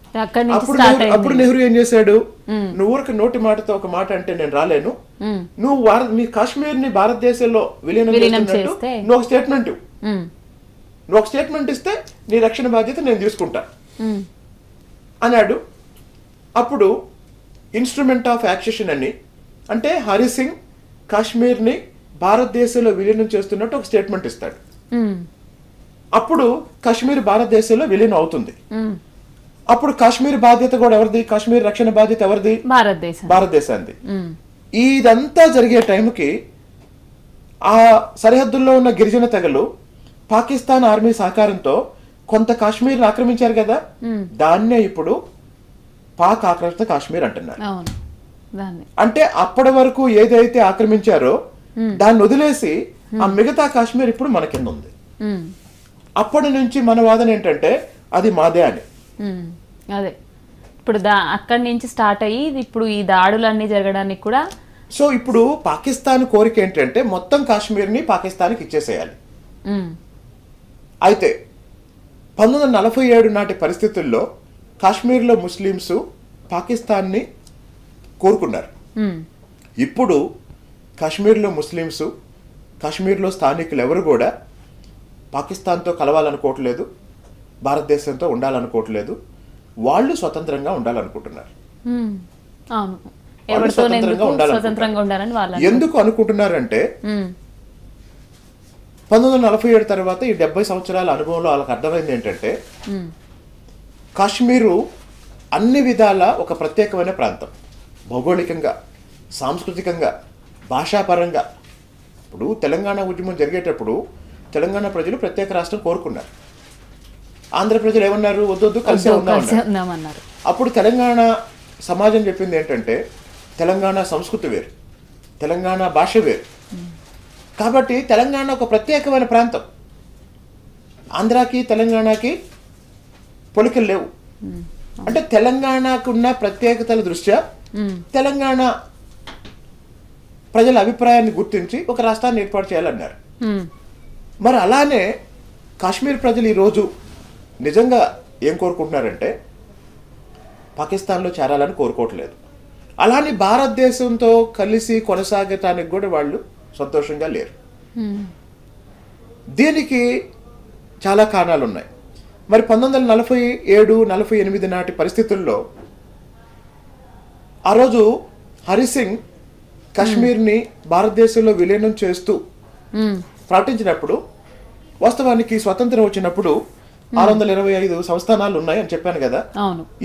అప్పుడు నెహ్రూ ఏం చేశాడు, నువ్వు ఊరికి నోటి మాటతో ఒక మాట అంటే నేను రాలేను, నువ్వు మీ కాశ్మీర్ ని భారతదేశంలో విలీనం చేస్తున్నట్టు నువ్వు ఒక స్టేట్మెంట్ ఇస్తే నీ రక్షణ బాధ్యత నేను తీసుకుంటా అన్నాడు. అప్పుడు ఇన్స్ట్రుమెంట్ ఆఫ్ యాక్సెషన్ అని, అంటే హరిసింగ్ కాశ్మీర్ ని భారతదేశంలో విలీనం చేస్తున్నట్టు ఒక స్టేట్మెంట్ ఇస్తాడు. అప్పుడు కాశ్మీర్ భారతదేశంలో విలీనం అవుతుంది. అప్పుడు కాశ్మీర్ బాధ్యత కూడా ఎవరిది? కాశ్మీర్ రక్షణ బాధ్యత ఎవరిది? భారతదేశానికి. ఇదంతా జరిగే టైంకి ఆ సరిహద్దుల్లో ఉన్న గిరిజన తెగలు పాకిస్తాన్ ఆర్మీ సహకారంతో కొంత కాశ్మీర్ ఆక్రమించారు కదా, దాన్నే ఇప్పుడు పాక్ ఆక్రమిత కాశ్మీర్ అంటున్నారు. దాన్ని అంటే అప్పటి వరకు ఏదైతే ఆక్రమించారో దాన్ని వదిలేసి ఆ మిగతా కాశ్మీర్ ఇప్పుడు మన కింద ఉంది. అప్పటి నుంచి మన వాదన ఏంటంటే అది మాదే అని. అదే ఇప్పుడు అక్కడి నుంచి స్టార్ట్ అయ్యి ఇప్పుడు ఈ దాడులన్నీ జరగడానికి కూడా. సో ఇప్పుడు పాకిస్తాన్ కోరిక ఏంటంటే మొత్తం కాశ్మీర్ని పాకిస్తాన్కి ఇచ్చేసేయాలి. అయితే 1947 నాటి పరిస్థితుల్లో కాశ్మీర్లో ముస్లిమ్స్ పాకిస్తాన్ని కోరుకున్నారు. ఇప్పుడు కాశ్మీర్లో ముస్లిమ్స్, కాశ్మీర్లో స్థానికులు ఎవరు కూడా పాకిస్తాన్తో కలవాలనుకోవట్లేదు, భారతదేశంతో ఉండాలనుకోవట్లేదు. వాళ్ళు స్వతంత్రంగా ఉండాలనుకుంటున్నారు. ఎందుకు అనుకుంటున్నారంటే 1947 తర్వాత ఈ 70 సంవత్సరాల అనుభవంలో వాళ్ళకి అర్థమైంది ఏంటంటే కాశ్మీరు అన్ని విధాల ఒక ప్రత్యేకమైన ప్రాంతం, భౌగోళికంగా, సాంస్కృతికంగా, భాషాపరంగా. ఇప్పుడు తెలంగాణ ఉద్యమం జరిగేటప్పుడు తెలంగాణ ప్రజలు ప్రత్యేక రాష్ట్రం కోరుకున్నారు. ఆంధ్ర ప్రజలు ఏమన్నారు? వద్దొద్దు, కలిసే ఉందామన్నారు. అప్పుడు తెలంగాణ సమాజం చెప్పింది ఏంటంటే తెలంగాణ సంస్కృతి వేరు, తెలంగాణ భాష వేరు, కాబట్టి తెలంగాణ ఒక ప్రత్యేకమైన ప్రాంతం. ఆంధ్రాకి తెలంగాణకి పొలికలు లేవు. అంటే తెలంగాణకున్న ప్రత్యేకతల దృష్ట్యా తెలంగాణ ప్రజల అభిప్రాయాన్ని గుర్తించి ఒక రాష్ట్రాన్ని ఏర్పాటు చేయాలన్నారు. మరి అలానే కాశ్మీర్ ప్రజలు ఈరోజు నిజంగా ఏం కోరుకుంటున్నారంటే పాకిస్తాన్లో చేరాలని కోరుకోవట్లేదు. అలానే భారతదేశంతో కలిసి కొనసాగటానికి కూడా వాళ్ళు సంతోషంగా లేరు. దీనికి చాలా కారణాలు ఉన్నాయి. మరి 1947-48 నాటి పరిస్థితుల్లో ఆ రోజు హరిసింగ్ కాశ్మీర్ని భారతదేశంలో విలీనం చేస్తూ ప్రకటించినప్పుడు, వాస్తవానికి స్వతంత్రం వచ్చినప్పుడు 625 సంస్థానాలు ఉన్నాయి అని చెప్పాను కదా.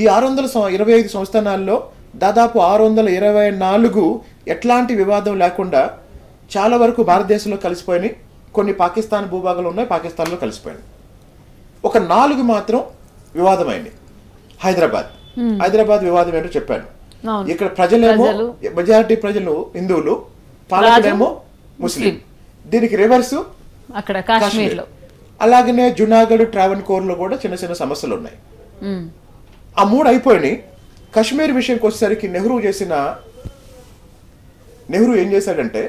ఈ 625 సంస్థానాల్లో దాదాపు 624 ఎట్లాంటి వివాదం లేకుండా చాలా వరకు భారతదేశంలో కలిసిపోయినాయి. కొన్ని పాకిస్తాన్ భూభాగాలు ఉన్నాయి, పాకిస్తాన్లో కలిసిపోయినాయి. ఒక 4 మాత్రం వివాదమైంది. హైదరాబాద్ వివాదం ఏంటో చెప్పాను. ఇక్కడ ప్రజలేమో మెజారిటీ ప్రజలు హిందువులు, పాలకుడేమో ముస్లిం. దీనికి రివర్సు అక్కడ కాశ్మీర్లో. అలాగనే జునాగఢ్, ట్రావెన్కోర్లో కూడా చిన్న చిన్న సమస్యలు ఉన్నాయి. ఆ 3 అయిపోయినాయి. కాశ్మీర్ విషయంకి వచ్చేసరికి నెహ్రూ ఏం చేశాడంటే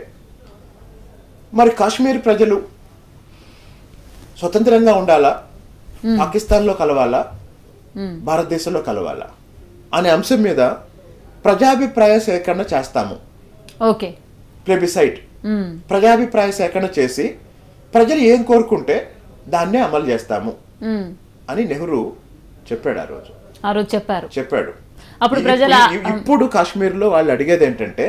మరి కాశ్మీర్ ప్రజలు స్వతంత్రంగా ఉండాలా, పాకిస్తాన్లో కలవాలా, భారతదేశంలో కలవాలా అనే అంశం మీద ప్రజాభిప్రాయ సేకరణ చేస్తాము. ప్లెబిసైట్ ప్రజాభిప్రాయ సేకరణ చేసి ప్రజలు ఏం కోరుకుంటే దాన్నే అమలు చేస్తాము అని నెహ్రూ చెప్పాడు. ఆ రోజు చెప్పాడు. ఇప్పుడు కాశ్మీర్లో వాళ్ళు అడిగేది ఏంటంటే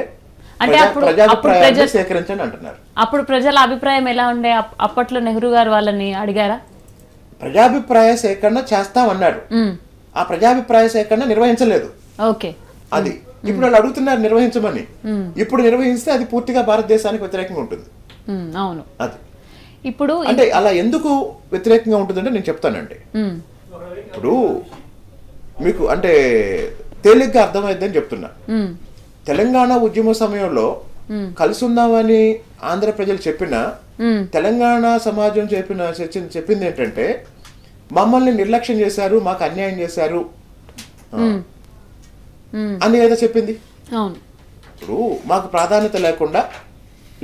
ప్రజాభిప్రాయాన్ని సేకరించండి అంటున్నారు. అప్పుడు ప్రజల అభిప్రాయం ఎలా ఉండే? అప్పట్లో నెహ్రూ గారు వాళ్ళని అడిగారా? ప్రజాభిప్రాయ సేకరణ చేస్తామన్నాడు. ఆ ప్రజాభిప్రాయ సేకరణ నిర్వహించలేదు. అది ఇప్పుడు వాళ్ళు అడుగుతున్నారు నిర్వహించమని. ఇప్పుడు నిర్వహిస్తే అది పూర్తిగా భారతదేశానికి వ్యతిరేకంగా ఉంటుంది. అవును. అది ఇప్పుడు అంటే అలా ఎందుకు వ్యతిరేకంగా ఉంటుందంటే నేను చెప్తానండి. ఇప్పుడు మీకు అంటే తేలిగ్గా అర్థమైందని చెప్తున్నా. తెలంగాణ ఉద్యమ సమయంలో కలిసి ఉందామని ఆంధ్ర ప్రజలు చెప్పిన, తెలంగాణ సమాజం చెప్పింది ఏంటంటే మమ్మల్ని నిర్లక్ష్యం చేశారు, మాకు అన్యాయం చేశారు అని ఏదో చెప్పింది. ఇప్పుడు మాకు ప్రాధాన్యత లేకుండా,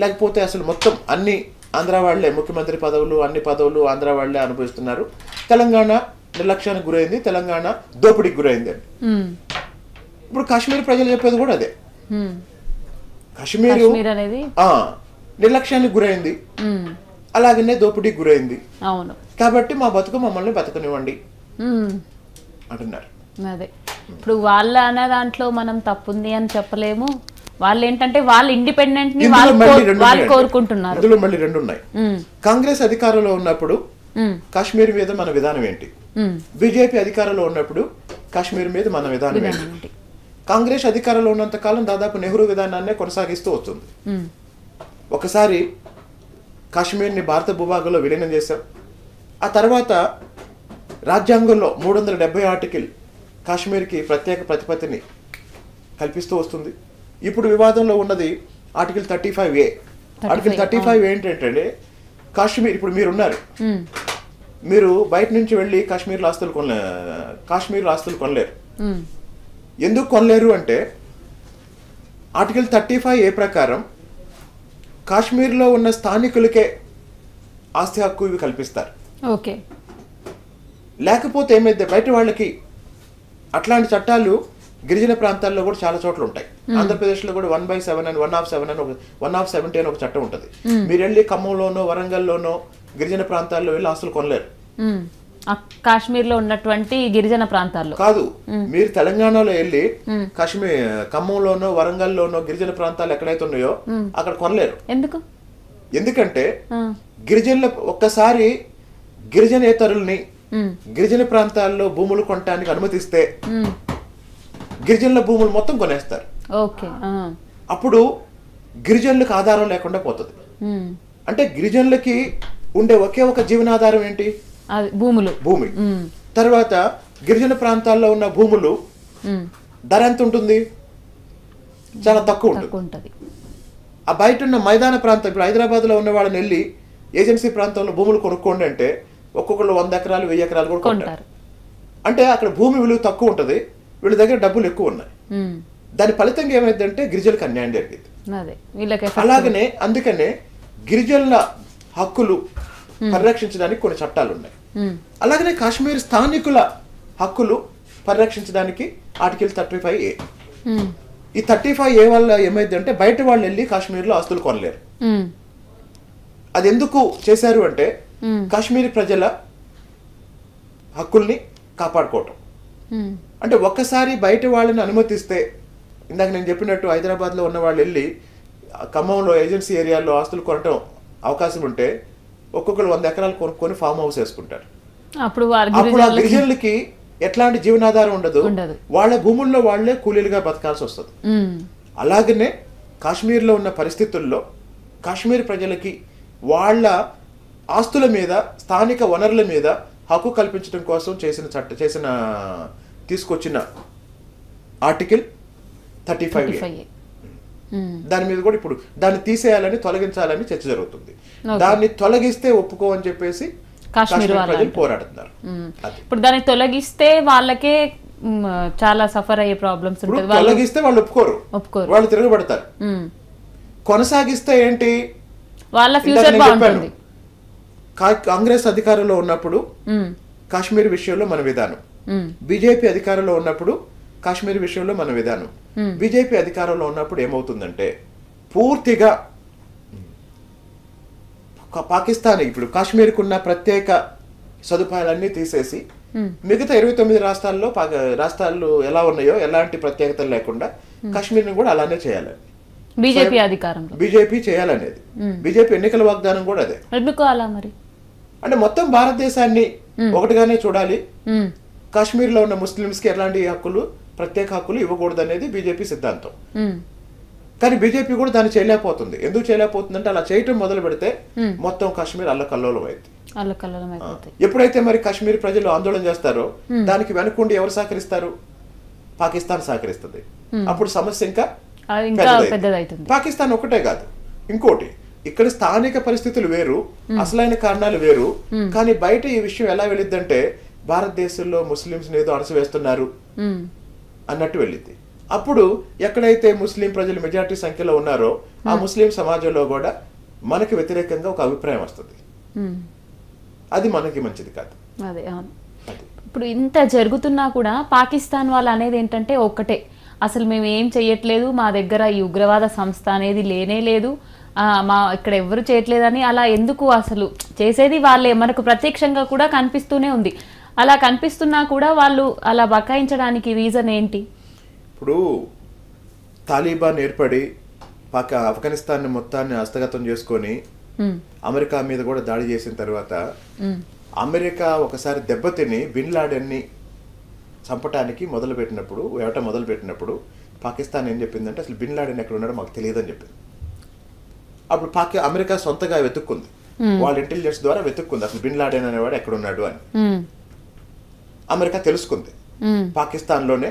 లేకపోతే అసలు మొత్తం అన్ని ఆంధ్ర వాళ్లే ముఖ్యమంత్రి పదవులు, అన్ని పదవులు ఆంధ్ర వాళ్లే అనుభవిస్తున్నారు, తెలంగాణ నిర్లక్ష్యానికి గురైంది, తెలంగాణ దోపిడీకి గురైంది అని. ఇప్పుడు కాశ్మీర్ ప్రజలు చెప్పేది కూడా అదే. కాశ్మీర్ నిర్లక్ష్యానికి గురైంది, అలాగనే దోపిడీకి గురైంది, కాబట్టి మా బతుకు మమ్మల్ని బతకనివ్వండి అంటున్నారు. అదే ఇప్పుడు వాళ్ళ అనే దాంట్లో మనం తప్పుంది అని చెప్పలేము. వాళ్ళు ఏంటంటే వాళ్ళు ఇండిపెండెంట్ ని వాళ్ళు కోరుకుంటున్నారు. ఇందులో మళ్ళీ 2 ఉన్నాయి. కాంగ్రెస్ అధికారంలో ఉన్నప్పుడు కాశ్మీర్ మీద మన విధానం ఏంటి, బీజేపీ అధికారంలో ఉన్నప్పుడు కాశ్మీర్ మీద మన విధానం ఏంటి. కాంగ్రెస్ అధికారంలో ఉన్నంత కాలం దాదాపు నెహ్రూ విధానాన్నే కొనసాగిస్తూ వస్తుంది. ఒకసారి కాశ్మీర్ని భారత భూభాగంలో విలీనం చేశాం. ఆ తర్వాత రాజ్యాంగంలో 370 ఆర్టికల్ కాశ్మీర్కి ప్రత్యేక ప్రతిపత్తిని కల్పిస్తూ వస్తుంది. ఇప్పుడు వివాదంలో ఉన్నది ఆర్టికల్ 35A. ఆర్టికల్ 35 ఏంటంటే కాశ్మీర్, ఇప్పుడు మీరున్నారు, మీరు బయట నుంచి వెళ్ళి కాశ్మీర్లో ఆస్తులు కొనలేరు. ఎందుకు కొనలేరు అంటే ఆర్టికల్ 35A ప్రకారం కాశ్మీర్లో ఉన్న స్థానికులకే ఆస్తి హక్కు ఇవి కల్పిస్తారు. ఓకే. లేకపోతే ఏమైతే బయట వాళ్ళకి అట్లాంటి చట్టాలు గిరిజన ప్రాంతాల్లో కూడా చాలా చోట్ల ఉంటాయి. ఆంధ్రప్రదేశ్లో కూడా 1/7 అని 1/7 అని 1/70 అని ఒక చట్టం ఉంటుంది. మీరు వెళ్ళి ఖమ్మంలోనో వరంగల్లోనో గిరిజన ప్రాంతాల్లో వెళ్ళి ఆస్తులు కొనలేరు. కాశ్మీర్లో ఉన్నటువంటి గిరిజన ప్రాంతాల్లో కాదు, మీరు తెలంగాణలో వెళ్ళి ఖమ్మంలోనో వరంగల్లోనో గిరిజన ప్రాంతాలు ఎక్కడైతే ఉన్నాయో అక్కడ కొనలేరు. ఎందుకంటే గిరిజనుల ఒక్కసారి గిరిజనేతరుల్ని గిరిజన ప్రాంతాల్లో భూములు కొనడానికి అనుమతిస్తే గిరిజనుల భూములు మొత్తం కొనేస్తారు. అప్పుడు గిరిజనులకు ఆధారం లేకుండా పోతుంది. అంటే గిరిజనులకి ఉండే ఒకే ఒక జీవనాధారం ఏంటి? భూమి. తర్వాత గిరిజన ప్రాంతాల్లో ఉన్న భూములు ధర ఎంత ఉంటుంది? చాలా తక్కువ ఉంటుంది. ఆ బయట ఉన్న మైదాన ప్రాంతం, ఇప్పుడు హైదరాబాద్ లో ఉన్న వాళ్ళని వెళ్ళి ఏజెన్సీ ప్రాంతంలో భూములు కొనుక్కోండి అంటే ఒక్కొక్కళ్ళు 100 ఎకరాలు 1000 ఎకరాలు కూడా కొంటారు. అంటే అక్కడ భూమి విలువ తక్కువ ఉంటుంది, వీళ్ళ దగ్గర డబ్బులు ఎక్కువ ఉన్నాయి. దాని ఫలితంగా ఏమైందంటే గిరిజనులకు అన్యాయం జరిగింది. అలాగనే అందుకనే గిరిజనుల హక్కులు పరిరక్షించడానికి కొన్ని చట్టాలు ఉన్నాయి. అలాగనే కాశ్మీర్ స్థానికుల హక్కులు పరిరక్షించడానికి ఆర్టికల్ 35A. ఈ 35A వల్ల ఏమైందంటే బయట వాళ్ళు వెళ్ళి కాశ్మీర్లో ఆస్తులు కొనలేరు. అది ఎందుకు చేశారు అంటే కాశ్మీరీ ప్రజల హక్కుల్ని కాపాడుకోవటం. అంటే ఒక్కసారి బయట వాళ్ళని అనుమతిస్తే, ఇందాక నేను చెప్పినట్టు హైదరాబాద్లో ఉన్న వాళ్ళు వెళ్ళి ఖమ్మంలో ఏజెన్సీ ఏరియాలో ఆస్తులు కొనటం అవకాశం ఉంటే ఒక్కొక్కరు 100 ఎకరాలు కొనుక్కొని ఫామ్ హౌస్ వేసుకుంటారు. అప్పుడు ఆ గిరిజనులకి ఎట్లాంటి జీవనాధారం ఉండదు, వాళ్ళ భూముల్లో వాళ్లే కూలీలుగా బతకాల్సి వస్తుంది. అలాగనే కాశ్మీర్లో ఉన్న పరిస్థితుల్లో కాశ్మీర్ ప్రజలకి వాళ్ళ ఆస్తుల మీద, స్థానిక వనరుల మీద హక్కు కల్పించడం కోసం తీసుకొచ్చిన ఆర్టికల్ 35A. దాని మీద కూడా ఇప్పుడు దాన్ని తీసేయాలని, తొలగించాలని చర్చ జరుగుతుంది. దాన్ని తొలగిస్తే ఒప్పుకోమని చెప్పేసి కాశ్మీర్ ప్రజలు పోరాడుతున్నారు. ఇప్పుడు దాన్ని తొలగిస్తే వాళ్ళకే చాలా సఫర్ అయ్యే ప్రాబ్లమ్స్ ఉంటాయి. తొలగిస్తే వాళ్ళు ఒప్పుకోరు, వాళ్ళు తిరగబడతారు. కొనసాగిస్తే ఏంటి? వాళ్ళ ఫ్యూచర్ బాగుంటుంది. కాంగ్రెస్ అధికారంలో ఉన్నప్పుడు కాశ్మీర్ విషయంలో మన విధానం, బీజేపీ అధికారంలో ఉన్నప్పుడు కాశ్మీర్ విషయంలో మన విధానం. బీజేపీ అధికారంలో ఉన్నప్పుడు ఏమవుతుందంటే పూర్తిగా పాకిస్తాన్ ఇప్పుడు కాశ్మీర్కు ఉన్న ప్రత్యేక సదుపాయాలన్నీ తీసేసి మిగతా 29 రాష్ట్రాలు ఎలా ఉన్నాయో ఎలాంటి ప్రత్యేకత లేకుండా కాశ్మీర్ని కూడా అలానే చేయాలని బీజేపీ చేయాలనేది. బీజేపీ ఎన్నికల వాగ్దానం కూడా అదే. అంటే మొత్తం భారతదేశాన్ని ఒకటిగానే చూడాలి, కాశ్మీర్లో ఉన్న ముస్లింస్ కి ఎలాంటి హక్కులు, ప్రత్యేక హక్కులు ఇవ్వకూడదు అనేది బీజేపీ సిద్ధాంతం. కానీ బీజేపీ కూడా దాన్ని చేయలేకపోతుంది. ఎందుకు చేయలేకపోతుంది అంటే అలా చేయటం మొదలు పెడితే మొత్తం కాశ్మీర్ అల్లకల్లోలం అయింది. ఎప్పుడైతే మరి కాశ్మీర్ ప్రజలు ఆందోళన చేస్తారో దానికి వెనుకుండి ఎవరు సహకరిస్తారు? పాకిస్తాన్ సహకరిస్తుంది. అప్పుడు సమస్య ఇంకా పెద్దదవుతుంది. పాకిస్తాన్ ఒకటే కాదు, ఇంకోటి ఇక్కడ స్థానిక పరిస్థితులు వేరు, అసలైన కారణాలు వేరు. కానీ బయట ఈ విషయం ఎలా వెళ్ళిద్దంటే భారతదేశంలో ముస్లింస్ ఏదో అణచివేస్తున్నారు అన్నట్టు వెళ్ళింది. అప్పుడు ఎక్కడైతే ముస్లిం ప్రజలు మెజారిటీ సంఖ్యలో ఉన్నారో ఆ ముస్లిం సమాజంలో కూడా మనకి వ్యతిరేకంగా ఒక అభిప్రాయం వస్తుంది. అది మనకి మంచిది కాదు. అదే ఇప్పుడు ఇంత జరుగుతున్నా కూడా పాకిస్తాన్ వాళ్ళు అనేది ఏంటంటే ఒక్కటే, అసలు మేము ఏం చెయ్యట్లేదు, మా దగ్గర ఈ ఉగ్రవాద సంస్థ అనేది లేనే లేదు, మా ఇక్కడ ఎవరు చేయట్లేదని. అలా ఎందుకు? అసలు చేసేది వాళ్ళే, మనకు ప్రత్యక్షంగా కూడా కనిపిస్తూనే ఉంది. అలా కనిపిస్తున్నా కూడా వాళ్ళు అలా బకాయించడానికి రీజన్ ఏంటి? ఇప్పుడు తాలిబాన్ ఏర్పడి ఆఫ్ఘనిస్తాన్ మొత్తాన్ని హస్తగతం చేసుకొని అమెరికా మీద కూడా దాడి చేసిన తర్వాత అమెరికా ఒకసారి దెబ్బతిని బిన్ లాడెన్ని చంపటానికి వేట మొదలు పెట్టినప్పుడు పాకిస్తాన్ ఏం చెప్పిందంటే అసలు బిన్ లాడెన్ ఎక్కడ ఉన్నాడో మాకు తెలియదని చెప్పింది. అప్పుడు అమెరికా సొంతగా వెతుక్కుంది, వాళ్ళ ఇంటెలిజెన్స్ ద్వారా వెతుక్కుంది అసలు బిన్ లాడెన్ అనేవాడు ఎక్కడున్నాడు అని. అమెరికా తెలుసుకుంది. పాకిస్తాన్లోనే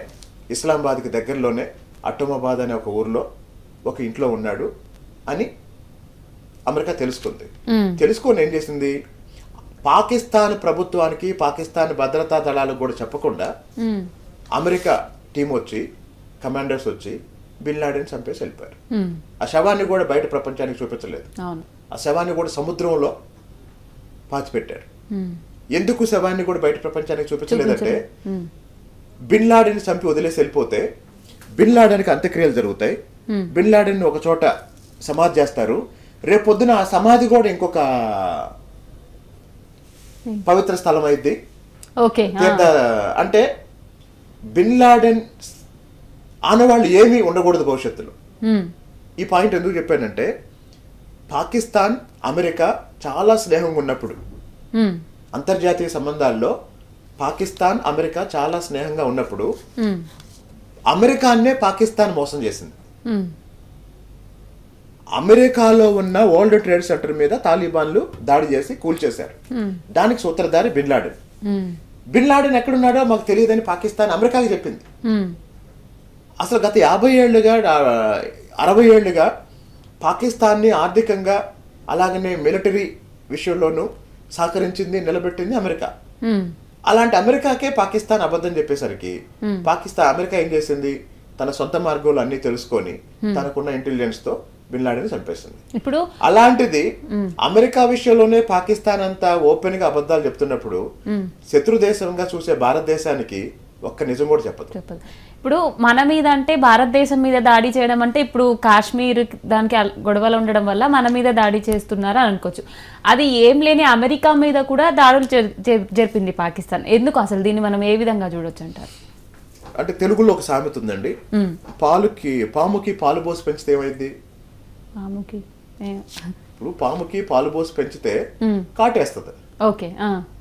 ఇస్లామాబాద్కి దగ్గరలోనే అటోమాబాద్ అనే ఒక ఊర్లో ఒక ఇంట్లో ఉన్నాడు అని అమెరికా తెలుసుకుంది. తెలుసుకొని ఏం చేసింది, పాకిస్తాన్ ప్రభుత్వానికి పాకిస్తాన్ భద్రతా దళాలకు కూడా చెప్పకుండా అమెరికా టీం వచ్చి కమాండర్స్ వచ్చి బిన్ లాడెన్ చంపేసి వెళ్ళిపోయారు. ఆ శవాన్ని కూడా బయట ప్రపంచానికి చూపించలేదు. ఆ శవాన్ని కూడా సముద్రంలో పాతిపెట్టారు. ఎందుకు శవాన్ని కూడా బయట ప్రపంచానికి చూపించలేదంటే బిన్ లాడెన్ చంపి వదిలేసి వెళ్ళిపోతే బిన్ లాడెన్కి అంత్యక్రియలు జరుగుతాయి. బిన్ లాడెన్ ఒక చోట సమాధి చేస్తారు. రేపొద్దున ఆ సమాధి కూడా ఇంకొక పవిత్ర స్థలం అయింది. అంటే బిన్ లాడెన్ ఆనవాళ్ళు ఏమీ ఉండకూడదు భవిష్యత్తులో. ఈ పాయింట్ ఎందుకు చెప్పానంటే పాకిస్తాన్ అమెరికా చాలా స్నేహంగా ఉన్నప్పుడు, అంతర్జాతీయ సంబంధాల్లో పాకిస్తాన్ అమెరికా చాలా స్నేహంగా ఉన్నప్పుడు అమెరికానే పాకిస్తాన్ మోసం చేసింది. అమెరికాలో ఉన్న వరల్డ్ ట్రేడ్ సెంటర్ మీద తాలిబాన్లు దాడి చేసి కూల్చేశారు. దానికి సూత్రధారి బిన్ లాడెన్. బిన్ లాడెన్ ఎక్కడున్నాడో మాకు తెలియదని పాకిస్తాన్ అమెరికాకి చెప్పింది. అసలు గత 50 ఏళ్లుగా 60 ఏళ్లుగా పాకిస్తాన్ని ఆర్థికంగా అలాగనే మిలిటరీ విషయంలోనూ సహకరించింది, నిలబెట్టింది అమెరికా. అలాంటి అమెరికాకే పాకిస్తాన్ అబద్ధం చెప్పేసరికి అమెరికా ఏం చేసింది, తన సొంత మార్గంలో అన్ని తెలుసుకొని తనకున్న ఇంటెలిజెన్స్ తో బిన్ లాడెన్ చంపేసింది. ఇప్పుడు అలాంటిది అమెరికా విషయంలోనే పాకిస్తాన్ అంతా ఓపెన్ గా అబద్ధాలు చెప్తున్నప్పుడు శత్రు దేశంగా చూసే భారతదేశానికి ఒక్క నిజం కూడా చెప్పదు. ఇప్పుడు మన మీద అంటే భారతదేశం మీద దాడి చేయడం అంటే ఇప్పుడు కాశ్మీర్ దానికి గొడవలు ఉండడం వల్ల మన మీద దాడి చేస్తున్నారు అని అనుకోవచ్చు. అది ఏం లేని అమెరికా మీద కూడా దాడులు జరిపింది పాకిస్తాన్. ఎందుకు అసలు దీన్ని మనం ఏ విధంగా చూడొచ్చు అంటారు? అంటే తెలుగులో ఒక సామెత ఉందండి, పాముకి పాలు పోసి పెంచితే ఏమైంది? ఇప్పుడు పాముకి పాలు పోసి పెంచితే కాటేస్తుంది.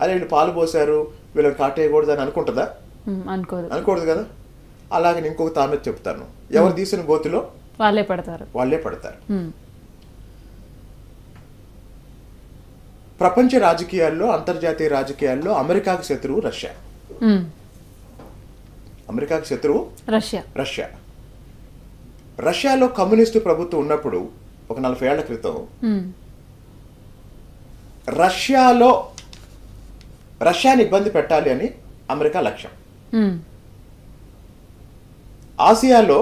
అదే వీళ్ళు పాలు పోసారు వీళ్ళకి కాటేయకూడదు అని అనుకుంటుందా? అనుకోదు కదా. అలాగే ఇంకొక తామెత చెప్తాను, ఎవరు తీసిన గోతిలో వాళ్ళే పడతారు. ప్రపంచ రాజకీయాల్లో అంతర్జాతీయ రాజకీయాల్లో అమెరికాకి శత్రువు రష్యా. అమెరికాకి శత్రువు రష్యా. రష్యాలో కమ్యూనిస్టు ప్రభుత్వం ఉన్నప్పుడు ఒక 40 ఏళ్ల క్రితం రష్యాని ఇబ్బంది పెట్టాలి అని అమెరికా లక్ష్యం. ఆసియాలో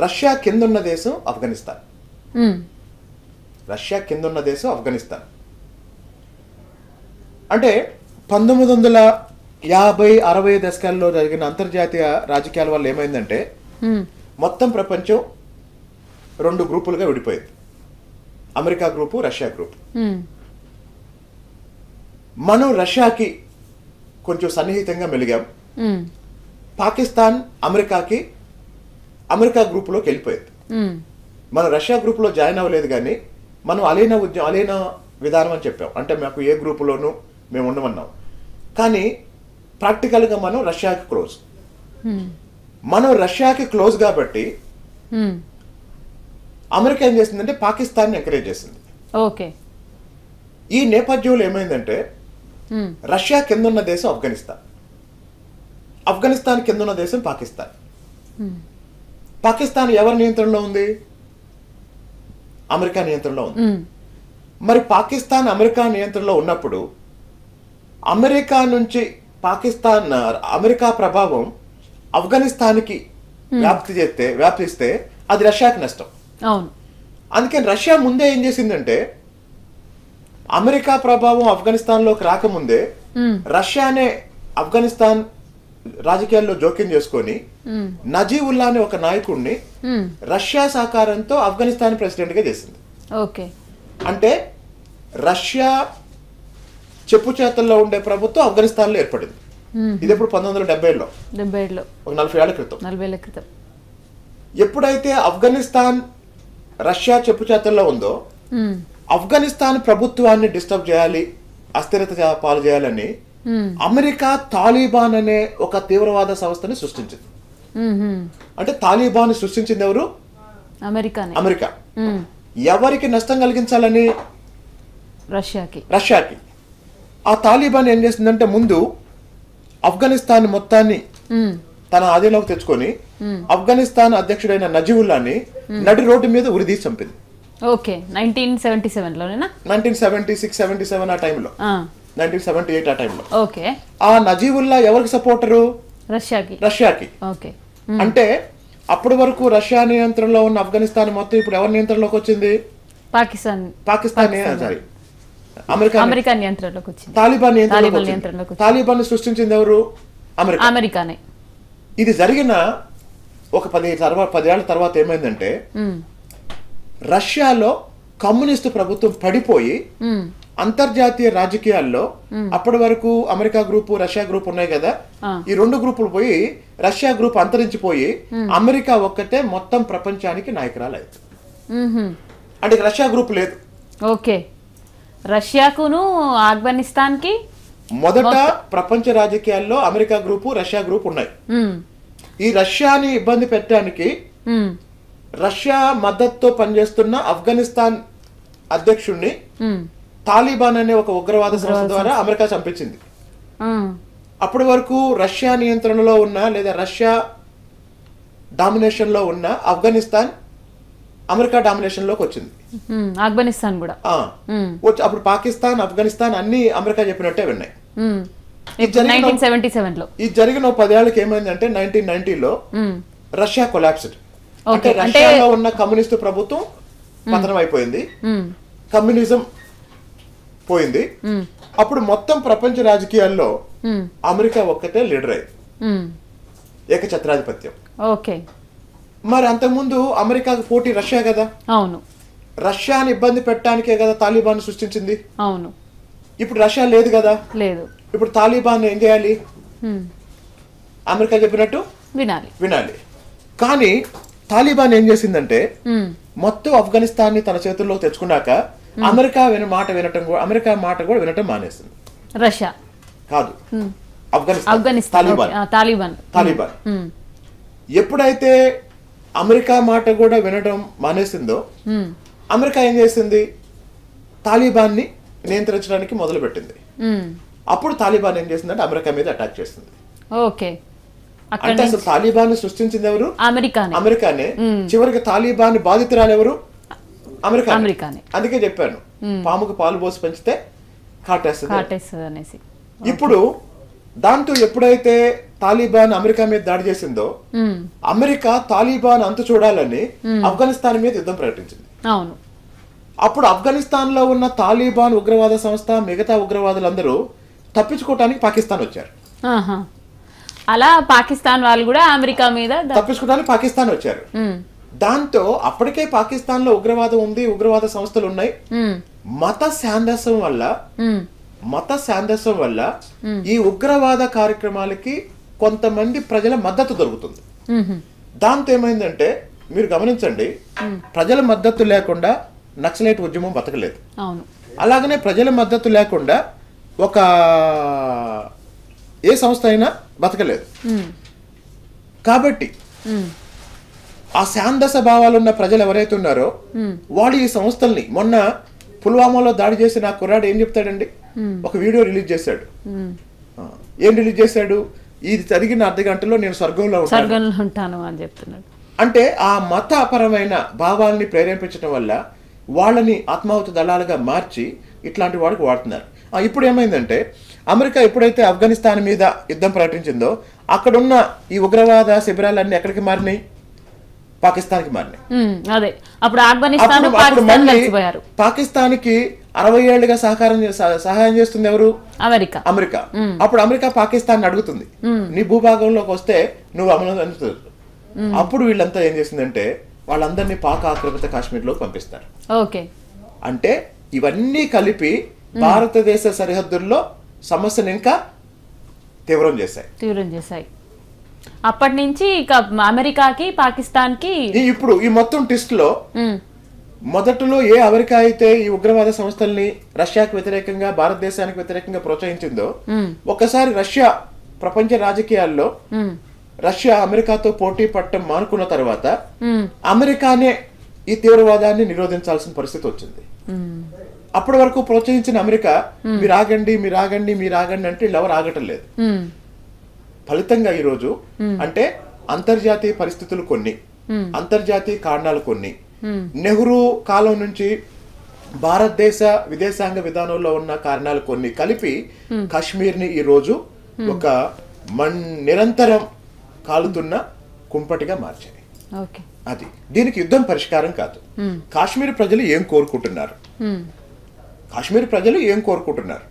రష్యా కిందున్న దేశం ఆఫ్ఘనిస్తాన్. అంటే 1950-60 దశకాల్లో జరిగిన అంతర్జాతీయ రాజకీయాల వల్ల ఏమైందంటే మొత్తం ప్రపంచం 2 గ్రూపులుగా విడిపోయింది. America group, Russia group. మనం రష్యాకి కొంచెం సన్నిహితంగా మెలిగాం. పాకిస్తాన్ అమెరికా గ్రూపులోకి వెళ్ళిపోయింది. మనం రష్యా గ్రూపులో జాయిన్ అవ్వలేదు, కానీ మనం అలీనా విధానం అని చెప్పాం. అంటే మాకు ఏ గ్రూపులోనూ మేము ఉండమన్నాం. కానీ ప్రాక్టికల్గా మనం రష్యాకి క్లోజ్ కాబట్టి అమెరికా ఏం చేసిందంటే పాకిస్తాన్ని ఎంకరేజ్ చేసింది. ఈ నేపథ్యంలో ఏమైందంటే రష్యా కిందున్న దేశం ఆఫ్ఘనిస్తాన్ కిందున్న దేశం పాకిస్తాన్ ఎవరి నియంత్రణలో ఉంది? అమెరికా నియంత్రణలో ఉంది. మరి పాకిస్తాన్ అమెరికా నియంత్రణలో ఉన్నప్పుడు అమెరికా ప్రభావం ఆఫ్ఘనిస్తాన్కి వ్యాప్తిస్తే అది రష్యాకి నష్టం. అందుకని రష్యా ముందే ఏం చేసిందంటే అమెరికా ప్రభావం ఆఫ్ఘనిస్తాన్లోకి రాకముందే రష్యానే ఆఫ్ఘనిస్తాన్ రాజకీయాల్లో జోక్యం చేసుకొని నజీవుల్లా అనే ఒక నాయకుడిని రష్యా సహకారంతో ఆఫ్ఘనిస్తాన్ ప్రెసిడెంట్ గా చేసింది. అంటే రష్యా చెప్పు చేతల్లో ఉండే ప్రభుత్వం ఆఫ్ఘనిస్తాన్ లో ఏర్పడింది. ఇది ఎప్పుడు 1970లో, ఒక 40 ఏళ్ల క్రితం. ఎప్పుడైతే ఆఫ్ఘనిస్తాన్ రష్యా చెప్పు చేతల్లో ఉందో ఆఫ్ఘనిస్తాన్ ప్రభుత్వాన్ని డిస్టర్బ్ చేయాలి, అస్థిరత పాలు చేయాలని అమెరికా తాలిబాన్ అనే ఒక తీవ్రవాద సంస్థని సృష్టించింది. అంటే తాలిబాన్ సృష్టించింది ఎవరు? అమెరికా. ఎవరికి నష్టం కలిగించాలని? రష్యాకి. ఆ తాలిబాన్ ఏం చేసిందంటే ముందు ఆఫ్ఘనిస్తాన్ మొత్తాన్ని తన ఆధీనంలోకి తెచ్చుకొని ఆఫ్ఘనిస్తాన్ అధ్యక్షుడైన నజీవుల్లాని నడి రోడ్డు మీద ఉరిదీసి చంపింది. ఓకే, 1977లోనేనా? 1976, 77 ఆ టైంలో, 1978 ఆ టైంలో. ఓకే. ఆ నజీవుల్లా ఎవరికి సపోర్టరు? రష్యాకి. ఓకే. అంటే అప్పటి వరకు రష్యా నియంత్రణలో ఉన్న ఆఫ్ఘనిస్తాన్ మొత్తం ఇప్పుడు ఎవరి నియంత్రణలోకి వచ్చింది? పాకిస్తాన్ సారీ అమెరికా నియంత్రణలోకి వచ్చింది. తాలిబాన్ నియంత్రణలోకి. తాలిబాన్ సృష్టించింది ఎవరు? అమెరికానే. ఇది జరిగిన ఒక 10 ఏళ్ల తర్వాత ఏమైందంటే రష్యాలో కమ్యూనిస్టు ప్రభుత్వం పడిపోయి అంతర్జాతీయ రాజకీయాల్లో అప్పటి వరకు అమెరికా గ్రూపు రష్యా గ్రూప్ ఉన్నాయి కదా, ఈ 2 గ్రూపులు పోయి రష్యా గ్రూప్ అంతరించిపోయి అమెరికా ఒక్కటే మొత్తం ప్రపంచానికి నాయకురాలైంది. అంటే రష్యా గ్రూప్ లేదు. ఓకే. రష్యాకును ఆఫ్ఘనిస్తాన్ కి మొదట ప్రపంచ రాజకీయాల్లో అమెరికా గ్రూపు రష్యా గ్రూప్ ఉన్నాయి. ఈ రష్యాని ఇబ్బంది పెట్టడానికి రష్యా మద్దతుతో పనిచేస్తున్న ఆఫ్ఘనిస్తాన్ అధ్యక్షుడిని తాలిబాన్ అనే ఒక ఉగ్రవాద సంస్థ ద్వారా అమెరికా చంపించింది. అప్పటి వరకు రష్యా నియంత్రణలో ఉన్న లేదా రష్యా డామినేషన్ లో ఉన్న ఆఫ్ఘనిస్తాన్ అమెరికా డామినేషన్ లోకి వచ్చింది. ఆఫ్ఘనిస్తాన్ కూడా అప్పుడు పాకిస్తాన్ ఆఫ్ఘనిస్తాన్ అన్ని అమెరికా చెప్పినట్టే విన్నాయి. ఈ జరిగిన 10 ఏళ్ళకి ఏమైందంటే 1990లో రష్యా కొలాప్స్డ్. అంటే రష్యాలో ఉన్న కమ్యూనిస్టు ప్రభుత్వం పతనం అయిపోయింది, కమ్యూనిజం పోయింది. అప్పుడు మొత్తం ప్రపంచ రాజకీయాల్లో అమెరికా ఒక్కటే లీడర్ అయింది, ఏకఛత్రాధిపత్యం. ఓకే. మరి అంతకుముందు అమెరికాకు పోటీ రష్యా కదా. అవును. రష్యాని ఇబ్బంది పెట్టడానికే కదా తాలిబాన్ సృష్టించింది. అవును. ఇప్పుడు రష్యా లేదు కదా. లేదు. ఇప్పుడు తాలిబాన్ ఏం చేయాలి? అమెరికా చెప్పినట్టు వినాలి. కానీ తాలిబాన్ ఏం చేసిందంటే మొత్తం ఆఫ్ఘనిస్తాన్ ని తన చేతుల్లో తెచ్చుకున్నాక అమెరికా అమెరికా మాట కూడా వినటం మానేస్తుంది. రష్యా కాదు, తాలిబాన్. ఎప్పుడైతే అమెరికా మాట కూడా వినడం మానేసిందో అమెరికా ఏం చేసింది? తాలిబాన్ ని నియంత్రించడానికి మొదలు పెట్టింది. అప్పుడు తాలిబాన్ ఏం చేసిందంటే అమెరికా మీద అటాక్ చేస్తుంది. ఓకే. అంటే అసలు తాలిబాన్ సృష్టించింది ఎవరు? అమెరికానే. చివరికి తాలిబాన్ బాధితురాలు ఎవరు? అమెరికానే. అందుకే చెప్పాను, పాముకు పాలు పోసి పెంచితే కాటేస్తుంది అనేసి. ఇప్పుడు దాంతో ఎప్పుడైతే తాలిబాన్ అమెరికా మీద దాడి చేసిందో అమెరికా తాలిబాన్ అంతు చూడాలని ఆఫ్ఘనిస్తాన్ మీద యుద్ధం ప్రకటించింది. అవును. అప్పుడు ఆఫ్ఘనిస్తాన్ లో ఉన్న తాలిబాన్ ఉగ్రవాద సంస్థ మిగతా ఉగ్రవాదులందరూ తప్పించుకోవటానికి పాకిస్తాన్ వచ్చారు. అలా పాకిస్తాన్ వాళ్ళు కూడా అమెరికా మీద తప్పించుకోవడానికి పాకిస్తాన్ వచ్చారు. దాంతో అప్పటికే పాకిస్తాన్ లో ఉగ్రవాదం ఉంది, ఉగ్రవాద సంస్థలు ఉన్నాయి. మత శాందస్యం వల్ల ఈ ఉగ్రవాద కార్యక్రమాలకి కొంతమంది ప్రజల మద్దతు దొరుకుతుంది. దాంతో ఏమైందంటే మీరు గమనించండి, ప్రజల మద్దతు లేకుండా నక్సలైట్ ఉద్యమం బతకలేదు. అలాగనే ప్రజల మద్దతు లేకుండా ఒక ఏ సంస్థ అయినా బతకలేదు. కాబట్టి ఆ శాందస భావాలున్న ప్రజలు ఎవరైతే ఉన్నారో వాళ్ళు ఈ సంస్థల్ని, మొన్న పుల్వామాలో దాడి చేసిన ఆ కుర్రాడు ఏం చెప్తాడండి, ఒక వీడియో రిలీజ్ చేశాడు. ఏం రిలీజ్ చేశాడు? ఇది జరిగిన అర్ధ గంటలో నేను స్వర్గంలో ఉంటాను అని చెప్తున్నాడు. అంటే ఆ మతపరమైన భావాల్ని ప్రేరేపించడం వల్ల వాళ్ళని ఆత్మాహుతి దళాలుగా మార్చి ఇట్లాంటి వాడికి వాడుతున్నారు. ఇప్పుడు ఏమైందంటే అమెరికా ఎప్పుడైతే ఆఫ్ఘనిస్తాన్ మీద యుద్ధం ప్రకటించిందో అక్కడున్న ఈ ఉగ్రవాద శిబిరాలన్నీ ఎక్కడికి మారినాయి? పాకిస్తాన్కి మారినాయి. పాకిస్తాన్ కి 60 ఏళ్లుగా సహాయం చేస్తుంది ఎవరు? అమెరికా. అప్పుడు అమెరికా పాకిస్తాన్ అడుగుతుంది, నీ భూభాగంలోకి వస్తే నువ్వు అమలు. అప్పుడు వీళ్ళంతా ఏం చేసిందంటే వాళ్ళందరినీ పాక్ ఆక్రమిత కాశ్మీర్ లోకి పంపిస్తారు. అంటే ఇవన్నీ కలిపి భారతదేశ సరిహద్దుల్లో సమస్యను ఇంకా తీవ్రం చేశాయి. అప్పటి నుంచి అమెరికాకి పాకిస్తాన్ కి ఇప్పుడు ఈ మొత్తం టెస్ట్ లో మొదట్లో ఏ అమెరికా అయితే ఈ ఉగ్రవాద సంస్థల్ని రష్యాకి వ్యతిరేకంగా భారతదేశానికి వ్యతిరేకంగా ప్రోత్సహించిందో ఒక్కసారి రష్యా ప్రపంచ రాజకీయాల్లో రష్యా అమెరికాతో పోటీ పడటం మానుకున్న తర్వాత అమెరికానే ఈ తీవ్రవాదాన్ని నిరోధించాల్సిన పరిస్థితి వచ్చింది. అప్పటి వరకు ప్రోత్సహించిన అమెరికా మీరు ఆగండి అంటే వీళ్ళు ఎవరు ఆగటం లేదు. ఫలితంగా ఈరోజు అంటే అంతర్జాతీయ పరిస్థితులు కొన్ని, అంతర్జాతీయ కారణాలు కొన్ని, నెహ్రూ కాలం నుంచి భారతదేశ విదేశాంగ విధానంలో ఉన్న కారణాలు కొన్ని కలిపి కాశ్మీర్ని ఈరోజు ఒక నిరంతరం కాలుతున్న కుంపటిగా మార్చాయి. అది దీనికి యుద్ధం పరిష్కారం కాదు. కాశ్మీర్ ప్రజలు ఏం కోరుకుంటున్నారు, కాశ్మీర్ ప్రజలు ఏం కోరుకుంటున్నారు,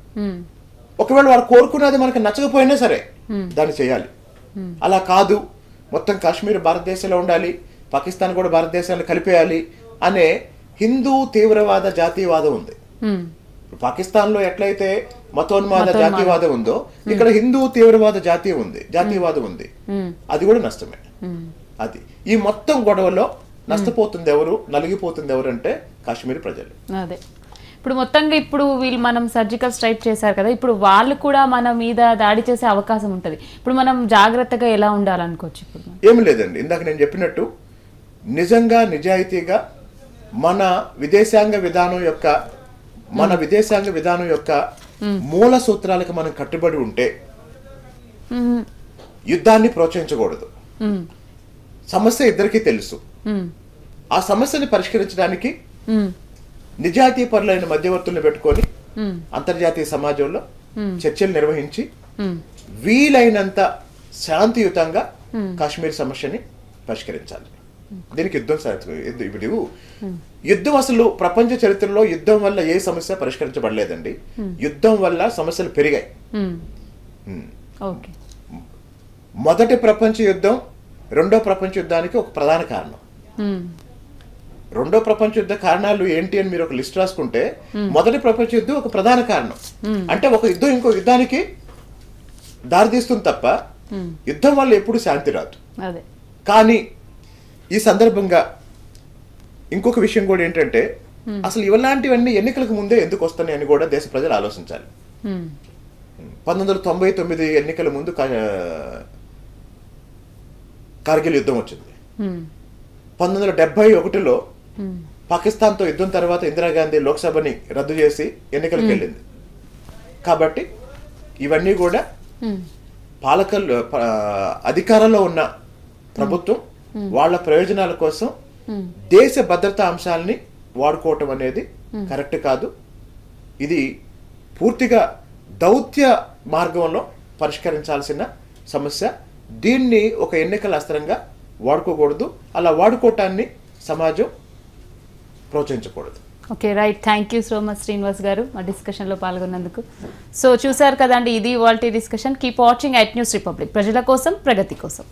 ఒకవేళ వారు కోరుకున్నది మనకు నచ్చకపోయినా సరే దాన్ని చేయాలి. అలా కాదు మొత్తం కాశ్మీర్ భారతదేశంలో ఉండాలి, పాకిస్తాన్ కూడా భారతదేశాన్ని కలిపేయాలి అనే హిందూ తీవ్రవాద జాతీయవాదం ఉంది. పాకిస్తాన్ లో ఎట్లయితే మతోన్మాద జాతీయవాదం ఉందో ఇక్కడ హిందూ తీవ్రవాద జాతీయవాదం ఉంది. అది కూడా నష్టమే. అది ఈ మొత్తం గొడవలో నష్టపోతుంది ఎవరు, నలిగిపోతుంది ఎవరు అంటే కాశ్మీర్ ప్రజలు. అదే ఇప్పుడు మొత్తంగా ఇప్పుడు వీళ్ళు మనం సర్జికల్ స్ట్రైక్ చేశారు కదా, ఇప్పుడు వాళ్ళు కూడా మన మీద దాడి చేసే అవకాశం ఉంటుంది. ఇప్పుడు మనం జాగ్రత్తగా ఎలా ఉండాలనుకోవచ్చు? ఇప్పుడు ఏమి లేదండి, ఇందాక నేను చెప్పినట్టు నిజంగా నిజాయితీగా మన విదేశాంగ విధానం యొక్క మూల సూత్రాలకు మనం కట్టుబడి ఉంటే యుద్ధాన్ని ప్రోత్సహించకూడదు. సమస్య ఇద్దరికీ తెలుసు. ఆ సమస్యని పరిష్కరించడానికి నిజాయితీ పరులైన మధ్యవర్తులను పెట్టుకొని అంతర్జాతీయ సమాజంలో చర్చలు నిర్వహించి వీలైనంత శాంతియుతంగా కాశ్మీర్ సమస్యని పరిష్కరించాలి. దీనికి యుద్ధం అసలు ప్రపంచ చరిత్రలో యుద్ధం వల్ల ఏ సమస్య పరిష్కరించబడలేదండి. యుద్ధం వల్ల సమస్యలు పెరిగాయి. మొదటి ప్రపంచ యుద్ధం రెండో ప్రపంచ యుద్ధానికి ఒక ప్రధాన కారణం. రెండో ప్రపంచ యుద్ధ కారణాలు ఏంటి అని మీరు ఒక లిస్ట్ రాసుకుంటే మొదటి ప్రపంచ యుద్ధం ఒక ప్రధాన కారణం. అంటే ఒక యుద్ధం ఇంకో యుద్ధానికి దారితీస్తుంది తప్ప యుద్ధం వల్ల ఎప్పుడు శాంతి రాదు. కానీ ఈ సందర్భంగా ఇంకొక విషయం కూడా ఏంటంటే అసలు ఇలాంటివన్నీ ఎన్నికలకు ముందే ఎందుకు వస్తున్నాయి అని కూడా దేశ ప్రజలు ఆలోచించాలి. 1999 ఎన్నికల ముందు కార్గిల్ యుద్ధం వచ్చింది. 1971లో పాకిస్తాన్తో యుద్ధం తర్వాత ఇందిరాగాంధీ లోక్సభని రద్దు చేసి ఎన్నికలకు వెళ్ళింది. కాబట్టి ఇవన్నీ కూడా అధికారంలో ఉన్న ప్రభుత్వం వాళ్ళ ప్రయోజనాల కోసం దేశ భద్రతా అంశాలని వాడుకోవటం అనేది కరెక్ట్ కాదు. ఇది పూర్తిగా దౌత్య మార్గంలో పరిష్కరించాల్సిన సమస్య. దీన్ని ఒక ఎన్నికల అస్త్రంగా వాడుకోకూడదు. అలా వాడుకోవటాన్ని సమాజం ప్రోత్సహించకూడదు. Okay, right. Thank you so much Srinivas garu మా డిస్కషన్లో పాల్గొన్నందుకు. సో చూసారు కదండి, ఇది ఇవాల్టి discussion. Keep watching @News Republic, ప్రజల కోసం ప్రగతి కోసం.